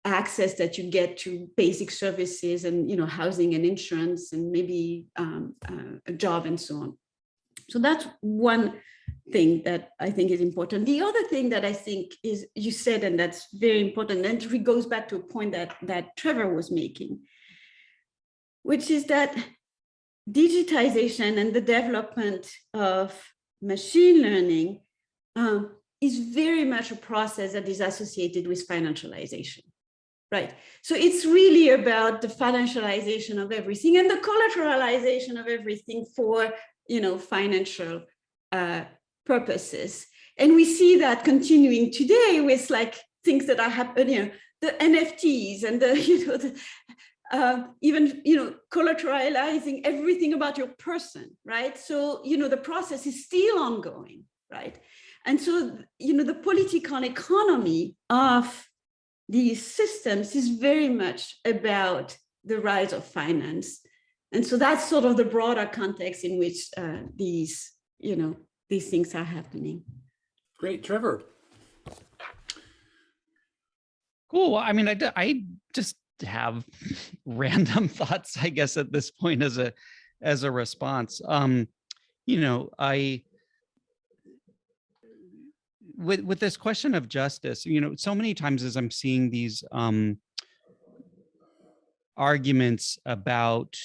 access that you get to basic services and, housing and insurance and maybe a job and so on. So that's one thing that I think is important. The other thing that I think is, you said, and that's very important, and it goes back to a point that Trevor was making, which is that digitization and the development of machine learning is very much a process that is associated with financialization, right? So it's really about the financialization of everything and the collateralization of everything for, financial purposes. And we see that continuing today with like things that are happening, the NFTs and the, even, collateralizing everything about your person, right? So, the process is still ongoing, right? And so, the political economy of these systems is very much about the rise of finance. And so that's sort of the broader context in which these things are happening. Great, Trevor. Cool. I mean, I just have random thoughts, I guess, at this point as a response. With this question of justice, so many times as I'm seeing these arguments about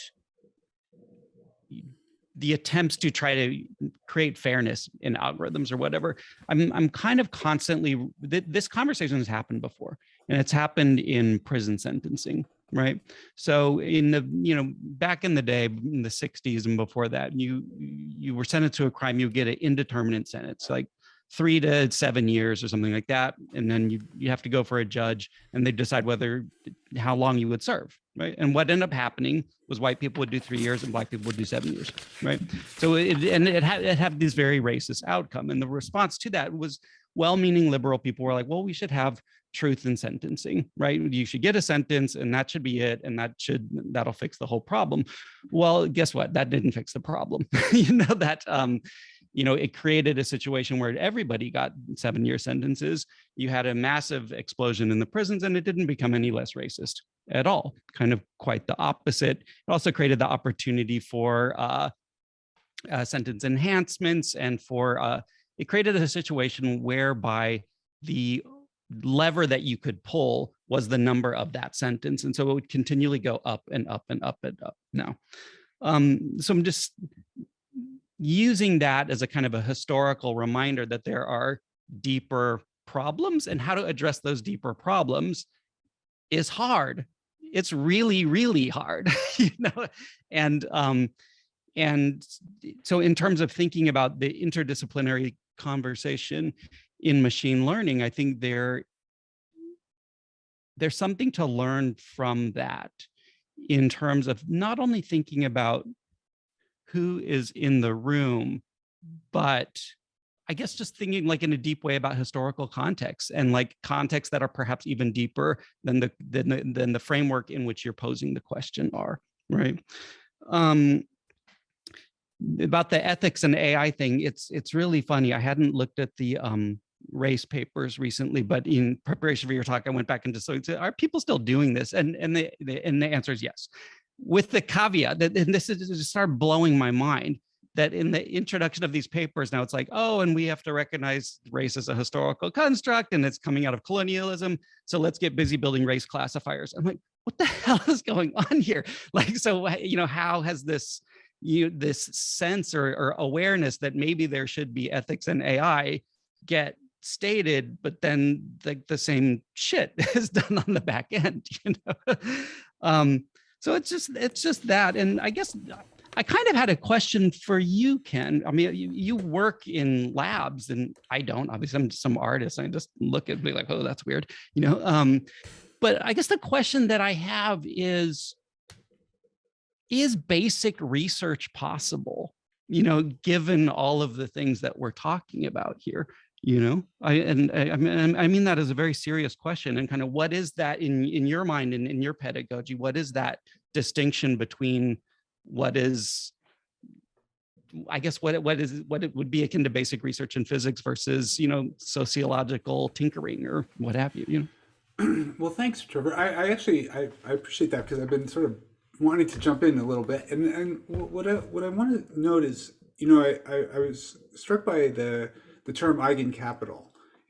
the attempts to try to create fairness in algorithms or whatever, I'm kind of constantly, this conversation has happened before, and it's happened in prison sentencing, right? So in the, back in the day, in the 60s and before that, you were sentenced to a crime, you get an indeterminate sentence, like 3 to 7 years or something like that. And then you have to go for a judge and they decide how long you would serve, right? And what ended up happening was white people would do 3 years and black people would do 7 years, right? So it had this very racist outcome. And the response to that was well-meaning liberal people were like, well, we should have truth in sentencing, right? You should get a sentence and that should be it. And that'll fix the whole problem. Well, guess what? That didn't fix the problem. It created a situation where everybody got 7-year sentences. You had a massive explosion in the prisons and it didn't become any less racist at all, kind of quite the opposite. It also created the opportunity for sentence enhancements and it created a situation whereby the lever that you could pull was the number of that sentence. And so it would continually go up and up and up and up now. So I'm just using that as a kind of a historical reminder that there are deeper problems, and how to address those deeper problems is hard. It's really, really hard, And so in terms of thinking about the interdisciplinary conversation in machine learning, I think there's something to learn from that in terms of not only thinking about who is in the room, but I guess just thinking like in a deep way about historical context and like contexts that are perhaps even deeper than the framework in which you're posing the question are, right? About the ethics and AI thing, it's really funny. I hadn't looked at the race papers recently, but in preparation for your talk, I went back into are people still doing this? And the answer is yes, with the caveat that, and this is just started blowing my mind, that in the introduction of these papers now it's like, oh, and we have to recognize race as a historical construct and it's coming out of colonialism, so let's get busy building race classifiers. I'm like, what the hell is going on here? Like, so how has this this sense or awareness that maybe there should be ethics in AI get stated, but then the same shit is done on the back end, so it's just that. And I guess I kind of had a question for you, Ken. I mean, you work in labs and I don't. Obviously, I'm some artist. I just look at me like, oh, that's weird, But I guess the question that I have is basic research possible given all of the things that we're talking about here. I mean that as a very serious question, and kind of what is that in your mind and in your pedagogy? What is that distinction between what is, I guess, what it would be akin to basic research in physics versus sociological tinkering or what have you? Well, thanks, Trevor. I actually appreciate that, because I've been sort of wanting to jump in a little bit, and what I want to note is, I was struck by the term eigencapital,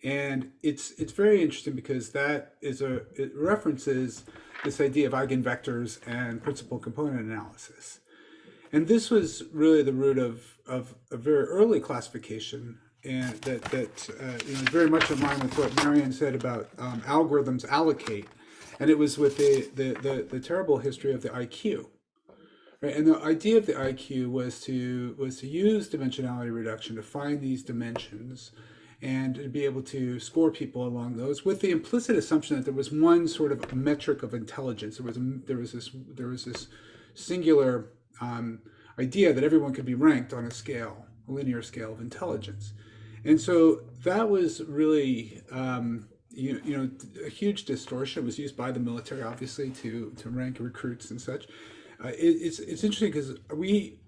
and it's very interesting because it references this idea of eigenvectors and principal component analysis, and this was really the root of a very early classification, and that very much in line with what Marianne said about algorithms allocate, and it was with the terrible history of the IQ. Right? And the idea of the IQ was to use dimensionality reduction to find these dimensions and to be able to score people along those, with the implicit assumption that there was one sort of metric of intelligence. There was this singular idea that everyone could be ranked on a linear scale of intelligence. And so that was really a huge distortion. It was used by the military, obviously, to rank recruits and such. It's interesting because we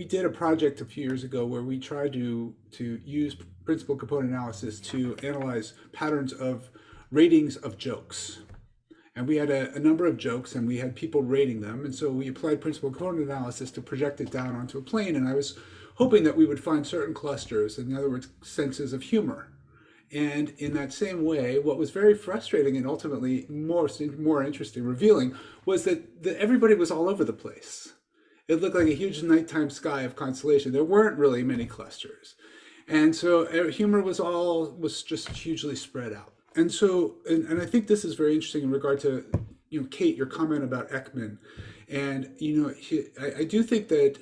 did a project a few years ago where we tried to use principal component analysis to analyze patterns of ratings of jokes. And we had a number of jokes, and we had people rating them. And so we applied principal component analysis to project it down onto a plane. And I was hoping that we would find certain clusters, in other words, senses of humor. And in that same way, what was very frustrating and ultimately more interesting, revealing, was that everybody was all over the place. It looked like a huge nighttime sky of constellation. There weren't really many clusters. And so humor was just hugely spread out. And so, and I think this is very interesting in regard to, Kate, your comment about Ekman. And, I do think that,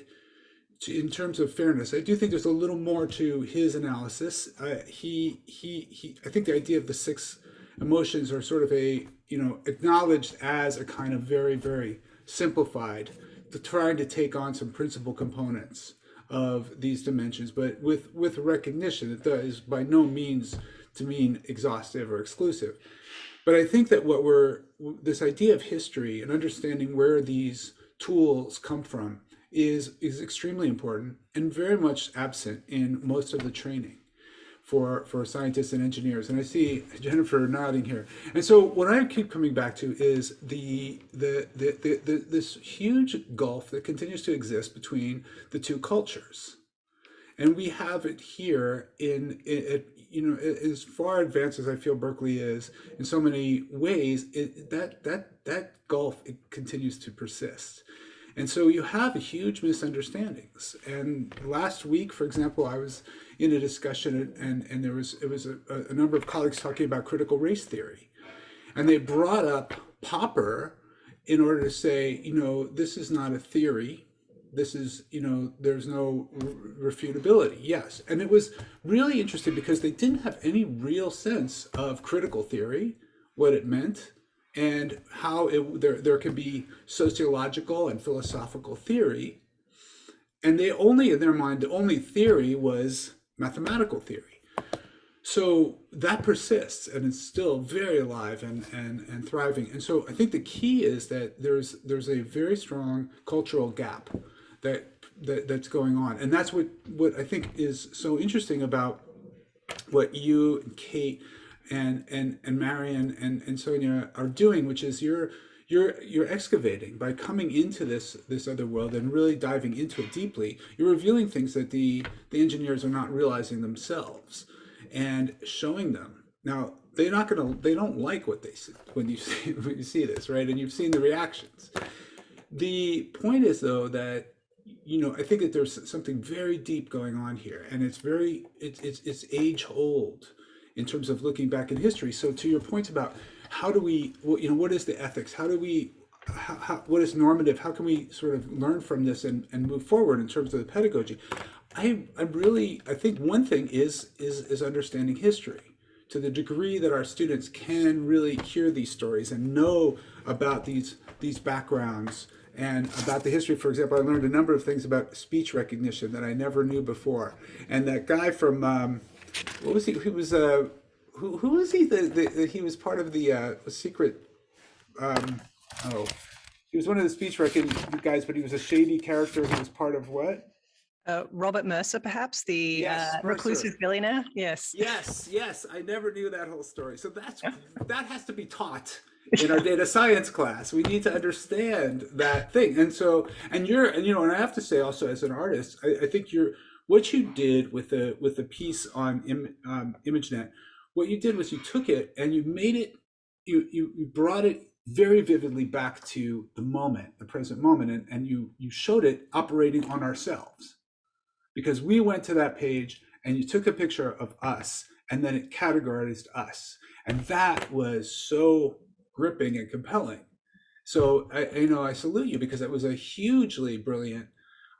in terms of fairness, I do think there's a little more to his analysis. I think the idea of the 6 emotions are sort of acknowledged as a kind of very, very simplified, trying to take on some principal components of these dimensions, but with recognition that that is by no means to mean exhaustive or exclusive. But I think that this idea of history and understanding where these tools come from is extremely important and very much absent in most of the training for scientists and engineers. And I see Jennifer nodding here. And so what I keep coming back to is this huge gulf that continues to exist between the two cultures. And we have it here as far advanced as I feel Berkeley is in so many ways, that gulf, it continues to persist. And so you have huge misunderstandings. And last week, for example, I was in a discussion, and it was a number of colleagues talking about critical race theory. And they brought up Popper in order to say, this is not a theory. This is, there's no refutability. Yes. And it was really interesting because they didn't have any real sense of critical theory, what it meant, and how there can be sociological and philosophical theory. And in their mind, the only theory was mathematical theory. So that persists, and it's still very alive and thriving. And so I think the key is that there's a very strong cultural gap that's going on. And that's what I think is so interesting about what you and Kate and Marianne and Sonia are doing, which is you're excavating by coming into this other world and really diving into it deeply. You're revealing things that the engineers are not realizing themselves, and showing them. Now they don't like what they see when you see this, right? And you've seen the reactions. The point is, though, that I think that there's something very deep going on here, and it's age old in terms of looking back in history. So to your point about how do we, what is the ethics? How do we, what is normative? How can we sort of learn from this and move forward in terms of the pedagogy? I think one thing is understanding history to the degree that our students can really hear these stories and know about these backgrounds and about the history. For example, I learned a number of things about speech recognition that I never knew before. And that guy from what was he? He was who was he? He was part of the secret. Oh, he was one of the speech guys, but he was a shady character. He was part of what? Robert Mercer, perhaps, the Yes, reclusive Mercer. billionaire. Yes. Yes. I never knew that whole story. So that has to be taught in our data science class. We need to understand that thing. And I have to say also, as an artist, I think what you did with the piece on ImageNet, what you did was you took it and you made it, you brought it very vividly back to the moment, the present moment, and you showed it operating on ourselves. Because we went to that page and you took a picture of us and then it categorized us. And that was so gripping and compelling. So I salute you, because that was a hugely brilliant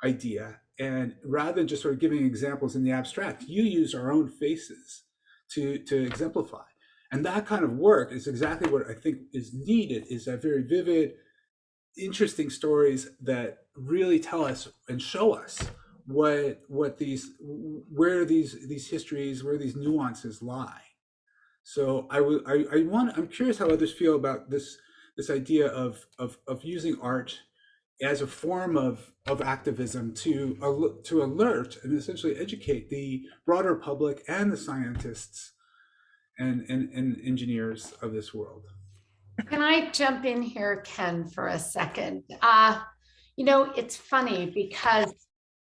idea. And rather than just sort of giving examples in the abstract, you used our own faces to exemplify. And that kind of work is exactly what I think is needed, is that very vivid, interesting stories that really tell us and show us where these histories, where these nuances lie. So I'm curious how others feel about this idea of using art as a form of activism to alert and essentially educate the broader public and the scientists and engineers of this world. Can I jump in here, Ken, for a second? It's funny because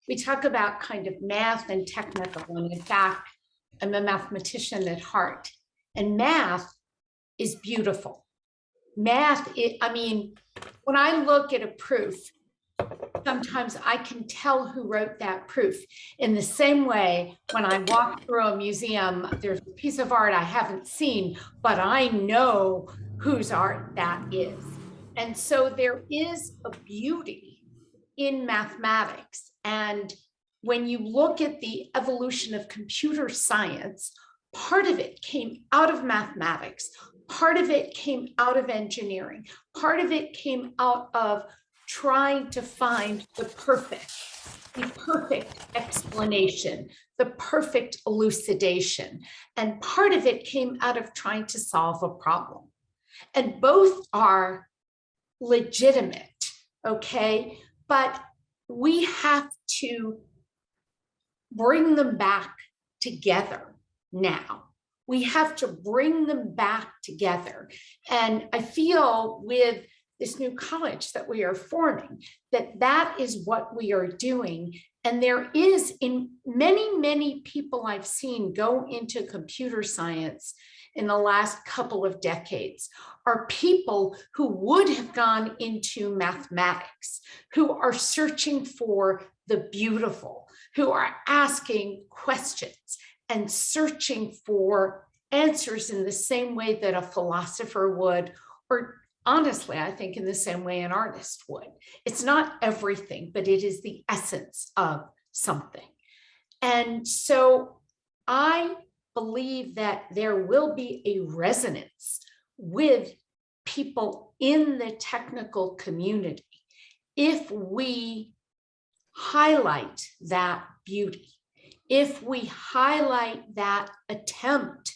we talk about kind of math and technical, and in fact, I'm a mathematician at heart, and math is beautiful. Math, when I look at a proof, sometimes I can tell who wrote that proof. In the same way, when I walk through a museum, there's a piece of art I haven't seen, but I know whose art that is. And so there is a beauty in mathematics. And when you look at the evolution of computer science, part of it came out of mathematics, part of it came out of engineering, part of it came out of trying to find the perfect explanation, the perfect elucidation. And part of it came out of trying to solve a problem. And both are legitimate, okay? But we have to bring them back together now. We have to bring them back together. And I feel with this new college that we are forming, that is what we are doing. And there is, in many people I've seen go into computer science in the last couple of decades are people who would have gone into mathematics, who are searching for the beautiful, who are asking questions and searching for answers in the same way that a philosopher would, or honestly, I think in the same way an artist would. It's not everything, but it is the essence of something. And so I believe that there will be a resonance with people in the technical community if we highlight that beauty, if we highlight that attempt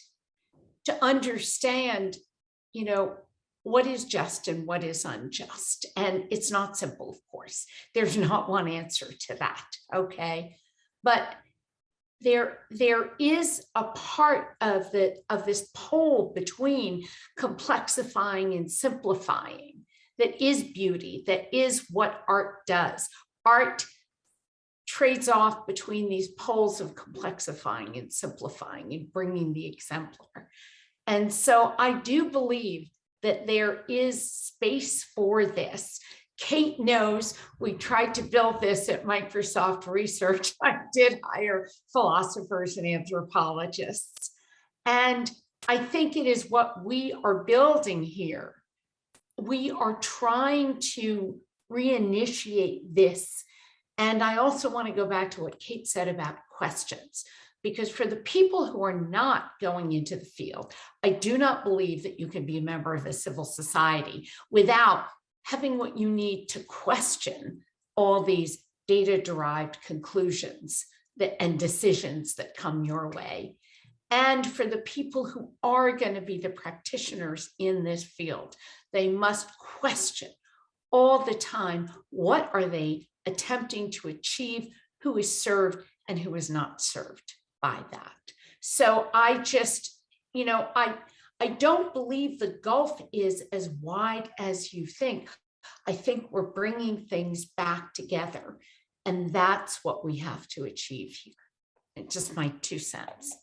to understand, what is just and what is unjust. And it's not simple, of course. There's not one answer to that, okay? But there is a part of this pole between complexifying and simplifying that is beauty, that is what art does. Art trades off between these poles of complexifying and simplifying and bringing the exemplar. And so I do believe that there is space for this. Kate knows we tried to build this at Microsoft Research. I did hire philosophers and anthropologists. And I think it is what we are building here. We are trying to reinitiate this. And I also want to go back to what Kate said about questions, because for the people who are not going into the field, I do not believe that you can be a member of a civil society without having what you need to question all these data-derived conclusions and decisions that come your way. And for the people who are going to be the practitioners in this field, they must question all the time, what are they attempting to achieve, who is served and who is not served by that. So I just, I don't believe the gulf is as wide as you think. I think we're bringing things back together, and that's what we have to achieve here. It's just my 2 cents.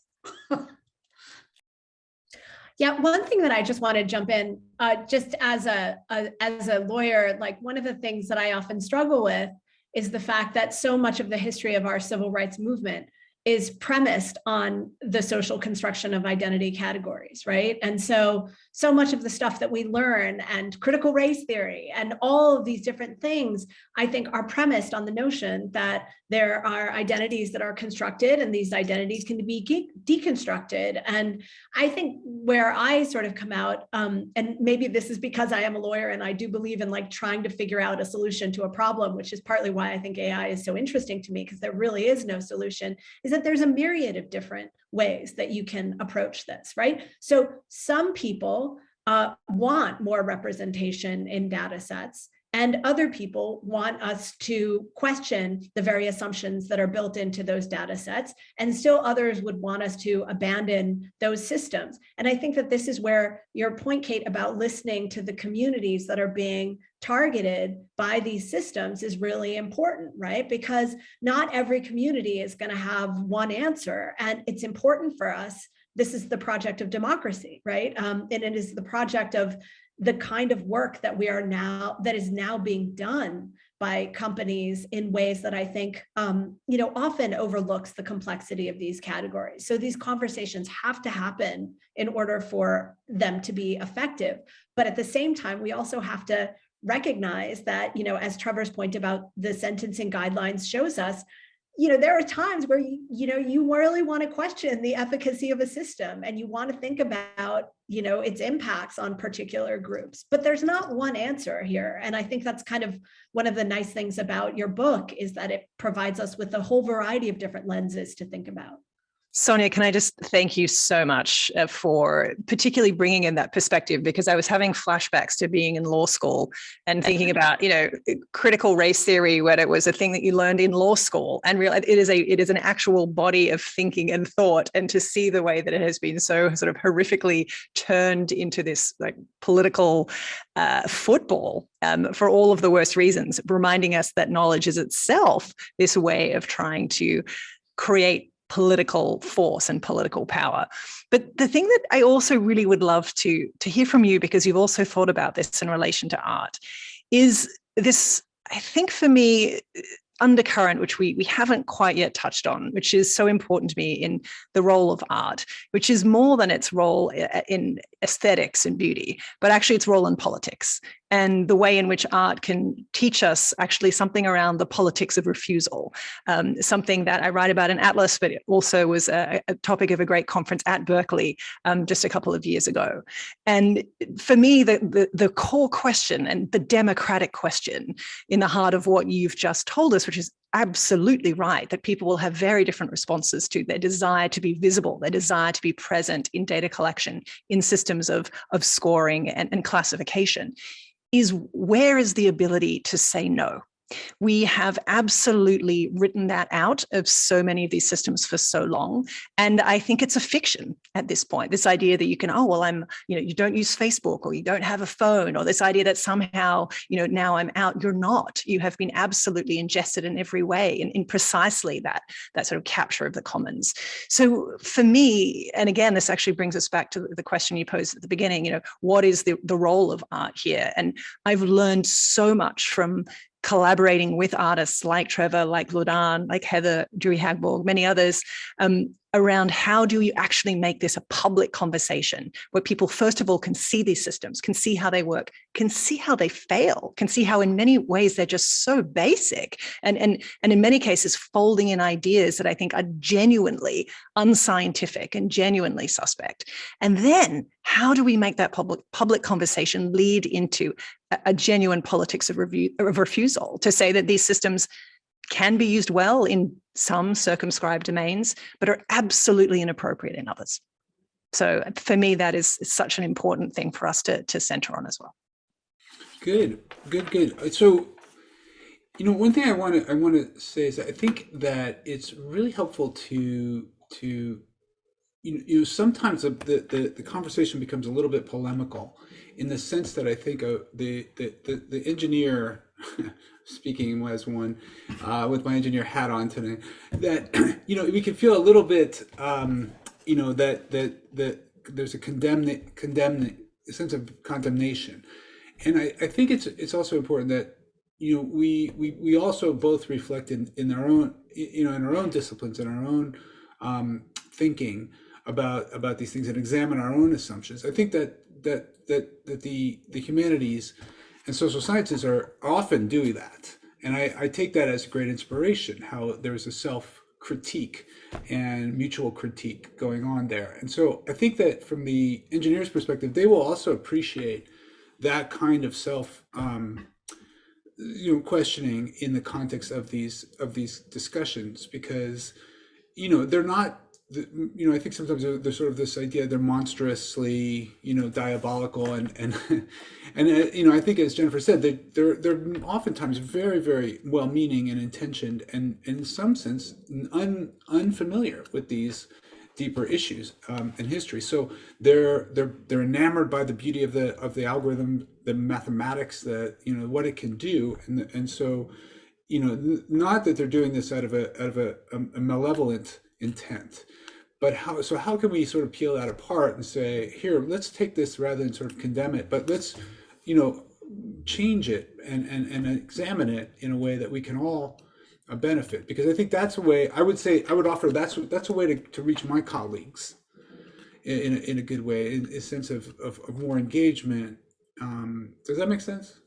Yeah, one thing that I just want to jump in, just as a lawyer, like one of the things that I often struggle with is the fact that so much of the history of our civil rights movement is premised on the social construction of identity categories, right? And so much of the stuff that we learn and critical race theory and all of these different things, I think are premised on the notion that there are identities that are constructed and these identities can be deconstructed. And I think where I sort of come out, and maybe this is because I am a lawyer and I do believe in like trying to figure out a solution to a problem, which is partly why I think AI is so interesting to me, because there really is no solution, is that there's a myriad of different ways that you can approach this, right? So some people want more representation in data sets, and other people want us to question the very assumptions that are built into those data sets, and still others would want us to abandon those systems. And I think that this is where your point, Kate, about listening to the communities that are being targeted by these systems is really important, right? Because not every community is going to have one answer, and it's important for us. This is the project of democracy, right? And it is the project of the kind of work that that is now being done by companies in ways that I think, often overlooks the complexity of these categories. So these conversations have to happen in order for them to be effective. But at the same time, we also have to recognize that, as Trevor's point about the sentencing guidelines shows us, there are times where, you really want to question the efficacy of a system and you want to think about, its impacts on particular groups, but there's not one answer here. And I think that's kind of one of the nice things about your book, is that it provides us with a whole variety of different lenses to think about. Sonia, can I just thank you so much for particularly bringing in that perspective, because I was having flashbacks to being in law school and thinking about, critical race theory, when it was a thing that you learned in law school, and realize it is an actual body of thinking and thought, and to see the way that it has been so sort of horrifically turned into this like political football for all of the worst reasons, reminding us that knowledge is itself this way of trying to create political force and political power. But the thing that I also really would love to hear from you, because you've also thought about this in relation to art, is this, I think for me, undercurrent, which we haven't quite yet touched on, which is so important to me in the role of art, which is more than its role in aesthetics and beauty, but actually its role in politics, and the way in which art can teach us actually something around the politics of refusal, something that I write about in Atlas, but it also was a topic of a great conference at Berkeley just a couple of years ago. And for me, the core question and the democratic question in the heart of what you've just told us, which is absolutely right, that people will have very different responses to their desire to be visible, their desire to be present in data collection, in systems of scoring and classification, is where is the ability to say no? We have absolutely written that out of so many of these systems for so long. And I think it's a fiction at this point, this idea that you can, you don't use Facebook, or you don't have a phone, or this idea that somehow, now I'm out. You're not. You have been absolutely ingested in every way in precisely that sort of capture of the commons. So for me, and again, this actually brings us back to the question you posed at the beginning, what is the role of art here? And I've learned so much from collaborating with artists like Trevor, like Laudan, like Heather Drury Hagborg, many others, around how do you actually make this a public conversation where people, first of all, can see these systems, can see how they work, can see how they fail, can see how in many ways they're just so basic and in many cases folding in ideas that I think are genuinely unscientific and genuinely suspect. And then how do we make that public conversation lead into a genuine politics of refusal to say that these systems can be used well in some circumscribed domains, but are absolutely inappropriate in others. So for me, that is such an important thing for us to center on as well. Good. So, one thing I want to say is that I think that it's really helpful to sometimes the conversation becomes a little bit polemical in the sense that I think the engineer, speaking as one with my engineer hat on today, that we can feel a little bit that there's a sense of condemnation, and I think it's also important that we also both reflect in our own in our own disciplines and our own thinking about these things and examine our own assumptions. I think that the humanities and social sciences are often doing that. And I take that as a great inspiration, how there's a self-critique and mutual critique going on there. And so I think that from the engineer's perspective, they will also appreciate that kind of self questioning in the context of these discussions, because they're not, I think sometimes there's sort of this idea they're monstrously, diabolical, and I think, as Jennifer said, they're oftentimes very, very well-meaning and intentioned, and in some sense unfamiliar with these deeper issues in history. So they're enamored by the beauty of the algorithm, the mathematics, what it can do, and so not that they're doing this out of a malevolent intent, but how can we sort of peel that apart and say, here, let's take this rather than sort of condemn it, but let's change it and examine it in a way that we can all benefit, because I think that's a way I would offer that's a way to reach my colleagues in a good way, in a sense of more engagement. Does that make sense?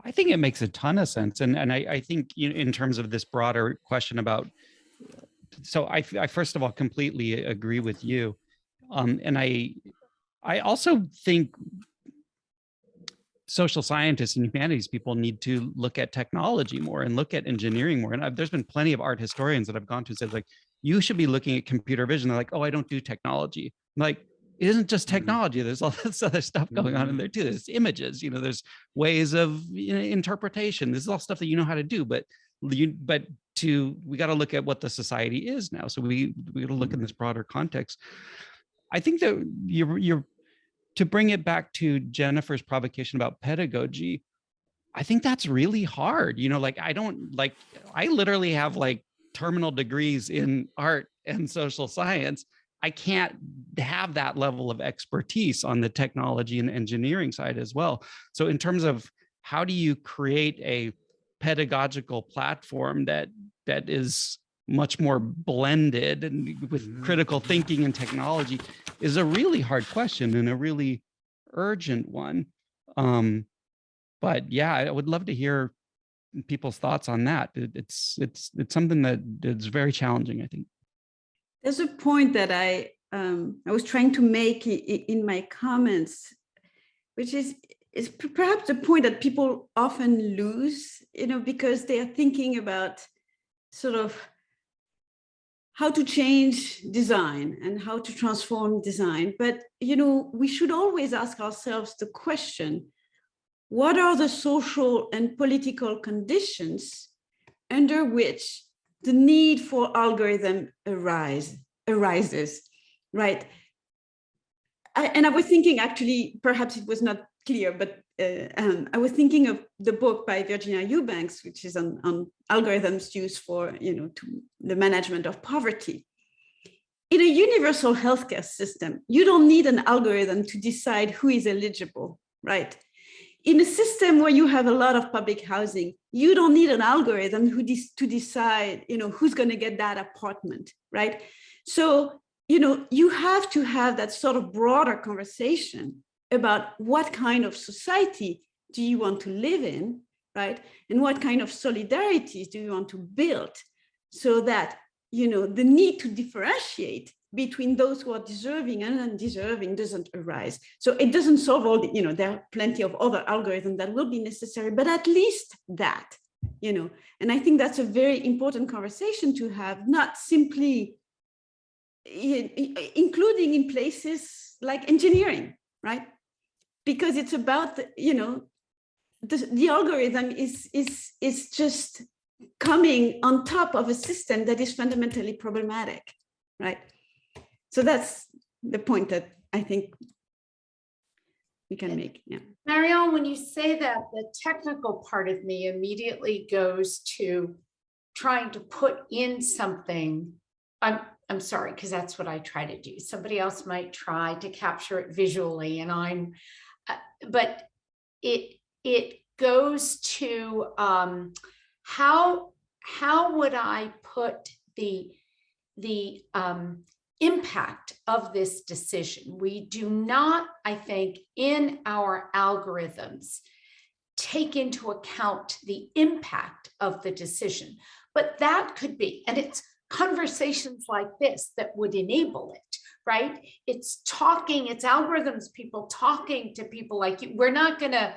I think it makes a ton of sense, and I think in terms of this broader question about. So I first of all completely agree with you, and I also think social scientists and humanities people need to look at technology more and look at engineering more. And there's been plenty of art historians that I've gone to and said, like, you should be looking at computer vision. They're like, oh, I don't do technology. I'm like, it isn't just technology. There's all this other stuff going on in there too. There's images, there's ways of interpretation. This is all stuff that you know how to do, but we got to look at what the society is now. So we got to look in this broader context. I think that you're to bring it back to Jennifer's provocation about pedagogy. I think that's really hard. I literally have terminal degrees in art and social science. I can't have that level of expertise on the technology and engineering side as well. So in terms of how do you create a pedagogical platform that is much more blended and with critical thinking and technology is a really hard question and a really urgent one. But yeah, I would love to hear people's thoughts on that. It's something that is very challenging, I think. There's a point that I was trying to make in my comments, which is perhaps the point that people often lose, because they are thinking about sort of how to change design and how to transform design. But, we should always ask ourselves the question, what are the social and political conditions under which the need for algorithm arises, right? I was thinking, actually, perhaps it was not clear, but I was thinking of the book by Virginia Eubanks, which is on algorithms used for, to the management of poverty. In a universal healthcare system, you don't need an algorithm to decide who is eligible, right? in a system where you have a lot of public housing, you don't need an algorithm to decide, who's going to get that apartment, right? So, you have to have that sort of broader conversation about what kind of society do you want to live in, right? And what kind of solidarities do you want to build so that, the need to differentiate between those who are deserving and undeserving doesn't arise. So it doesn't solve all the, there are plenty of other algorithms that will be necessary, but at least that, and I think that's a very important conversation to have, not simply including in places like engineering, right? Because it's about, the algorithm is just coming on top of a system that is fundamentally problematic, right? So that's the point that I think we can make. Yeah. Marianne, when you say that, the technical part of me immediately goes to trying to put in something. I'm sorry, because that's what I try to do. Somebody else might try to capture it visually, and but it goes to how would I put the impact of this decision? We do not, I think, in our algorithms, take into account the impact of the decision, but that could be, and it's conversations like this that would enable it, right? It's algorithms, people talking to people like you. We're not going to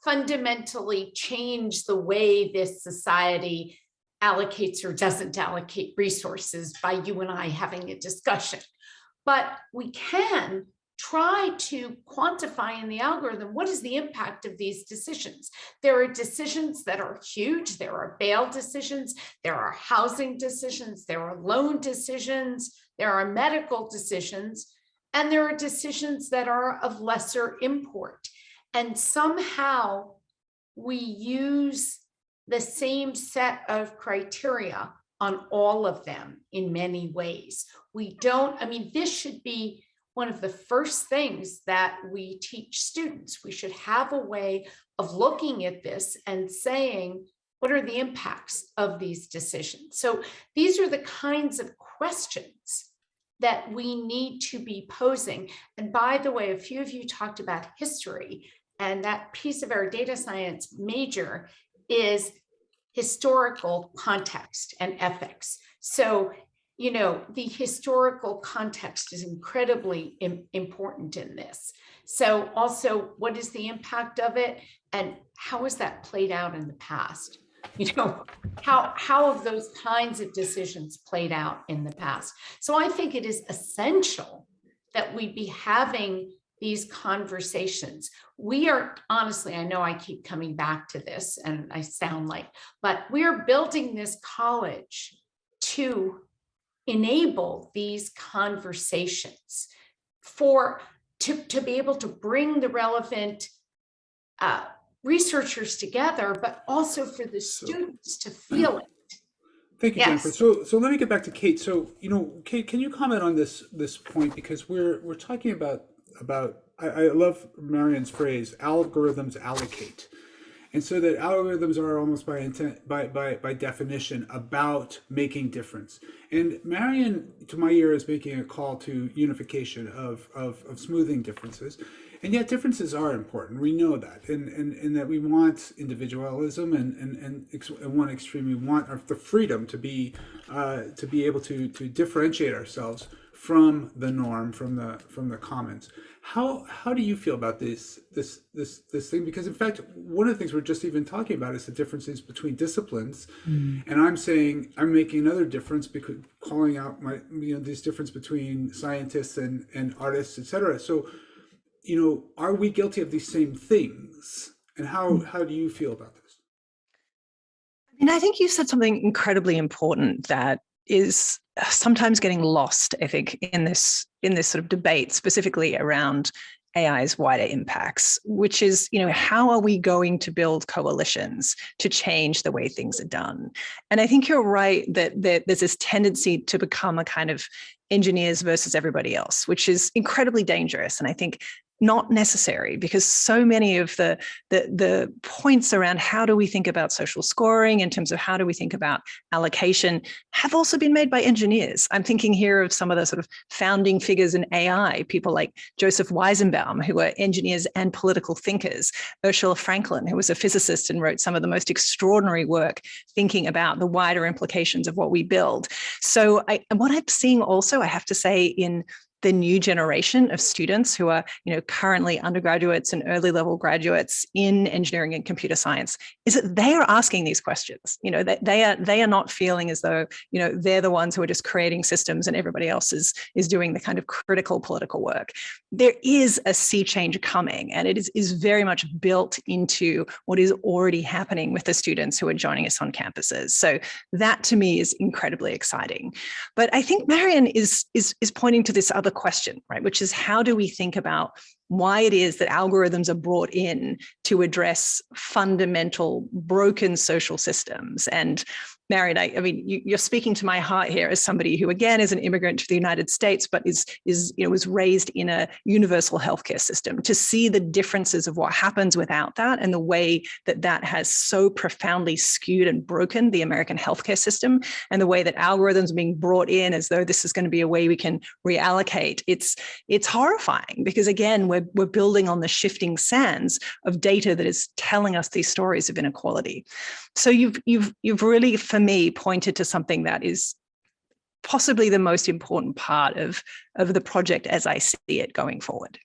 fundamentally change the way this society allocates or doesn't allocate resources by you and I having a discussion, but we can try to quantify in the algorithm, what is the impact of these decisions? There are decisions that are huge. There are bail decisions. There are housing decisions. There are loan decisions. There are medical decisions. And there are decisions that are of lesser import. And somehow we use the same set of criteria on all of them in many ways. This should be one of the first things that we teach students. We should have a way of looking at this and saying, what are the impacts of these decisions? So these are the kinds of questions that we need to be posing. And by the way, a few of you talked about history, and that piece of our data science major is historical context and ethics. So the historical context is incredibly important in this. So also, what is the impact of it? And how has that played out in the past? How have those kinds of decisions played out in the past? So I think it is essential that we be having these conversations. We are, honestly, I know I keep coming back to this and I sound like, but we are building this college to enable these conversations to be able to bring the relevant researchers together, but also for the students to feel it. Thank you, Yes. Jennifer. So let me get back to Kate. So, Kate, can you comment on this point? Because we're talking about I love Marianne's phrase, algorithms allocate. And so that algorithms are almost by intent, by definition, about making difference. And Marianne, to my ear, is making a call to unification of smoothing differences. And yet differences are important. We know that, and that we want individualism, and one extreme, we want the freedom to be able to differentiate ourselves from the norm, from the commons. How do you feel about this thing? Because in fact, one of the things we're just even talking about is the differences between disciplines, and I'm making another difference because calling out this difference between scientists and artists, etc. So, are we guilty of these same things? And how do you feel about this? I think you said something incredibly important that is sometimes getting lost, I think, in this sort of debate, specifically around AI's wider impacts, which is, how are we going to build coalitions to change the way things are done? And I think you're right that there's this tendency to become a kind of engineers versus everybody else, which is incredibly dangerous. And I think not necessary, because so many of the points around how do we think about social scoring in terms of how do we think about allocation have also been made by engineers. I'm thinking here of some of the sort of founding figures in AI, people like Joseph Weizenbaum, who were engineers and political thinkers, Ursula Franklin, who was a physicist and wrote some of the most extraordinary work thinking about the wider implications of what we build. So what I'm seeing also, I have to say, in the new generation of students who are, currently undergraduates and early level graduates in engineering and computer science, is that they are asking these questions. They are not feeling as though, they're the ones who are just creating systems and everybody else is doing the kind of critical political work. There is a sea change coming, and it is very much built into what is already happening with the students who are joining us on campuses. So that to me is incredibly exciting. But I think Marianne is pointing to this other question, right, which is how do we think about why it is that algorithms are brought in to address fundamental broken social systems. And Marianne, I mean, you're speaking to my heart here as somebody who, again, is an immigrant to the United States, but was raised in a universal healthcare system. To see the differences of what happens without that and the way that has so profoundly skewed and broken the American healthcare system, and the way that algorithms are being brought in as though this is going to be a way we can reallocate, it's horrifying, because again, we're building on the shifting sands of data that is telling us these stories of inequality. So you've really, for me, pointed to something that is possibly the most important part of the project as I see it going forward,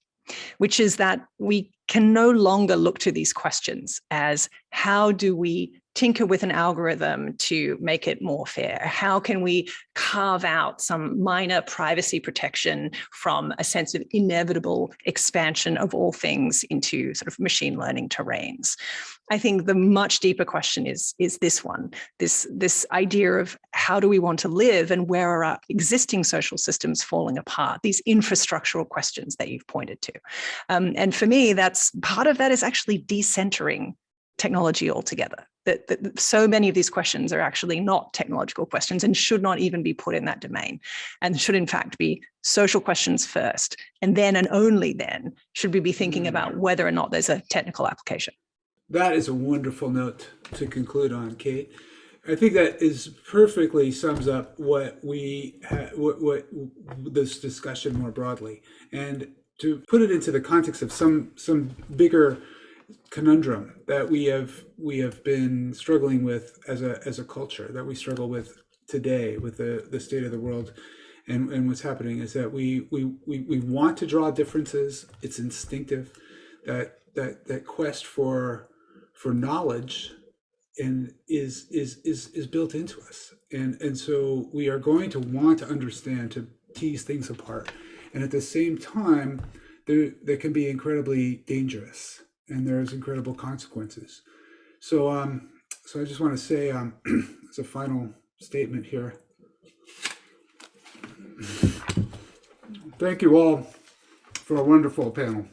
which is that we can no longer look to these questions as how do we tinker with an algorithm to make it more fair? How can we carve out some minor privacy protection from a sense of inevitable expansion of all things into sort of machine learning terrains? I think the much deeper question is this one, this idea of how do we want to live and where are our existing social systems falling apart, these infrastructural questions that you've pointed to. And for me, that's part of that is actually decentering technology altogether. That so many of these questions are actually not technological questions and should not even be put in that domain, and should in fact be social questions first. And then and only then should we be thinking about whether or not there's a technical application. That is a wonderful note to conclude on, Kate. I think that is perfectly sums up what what this discussion more broadly. And to put it into the context of some bigger conundrum that we have been struggling with as a culture, that we struggle with today with the state of the world and what's happening, is that we want to draw differences. It's instinctive, that quest for knowledge and is built into us, and so we are going to want to understand, to tease things apart, and at the same time they can be incredibly dangerous, and there's incredible consequences. So I just want to say, as a final statement here, thank you all for a wonderful panel.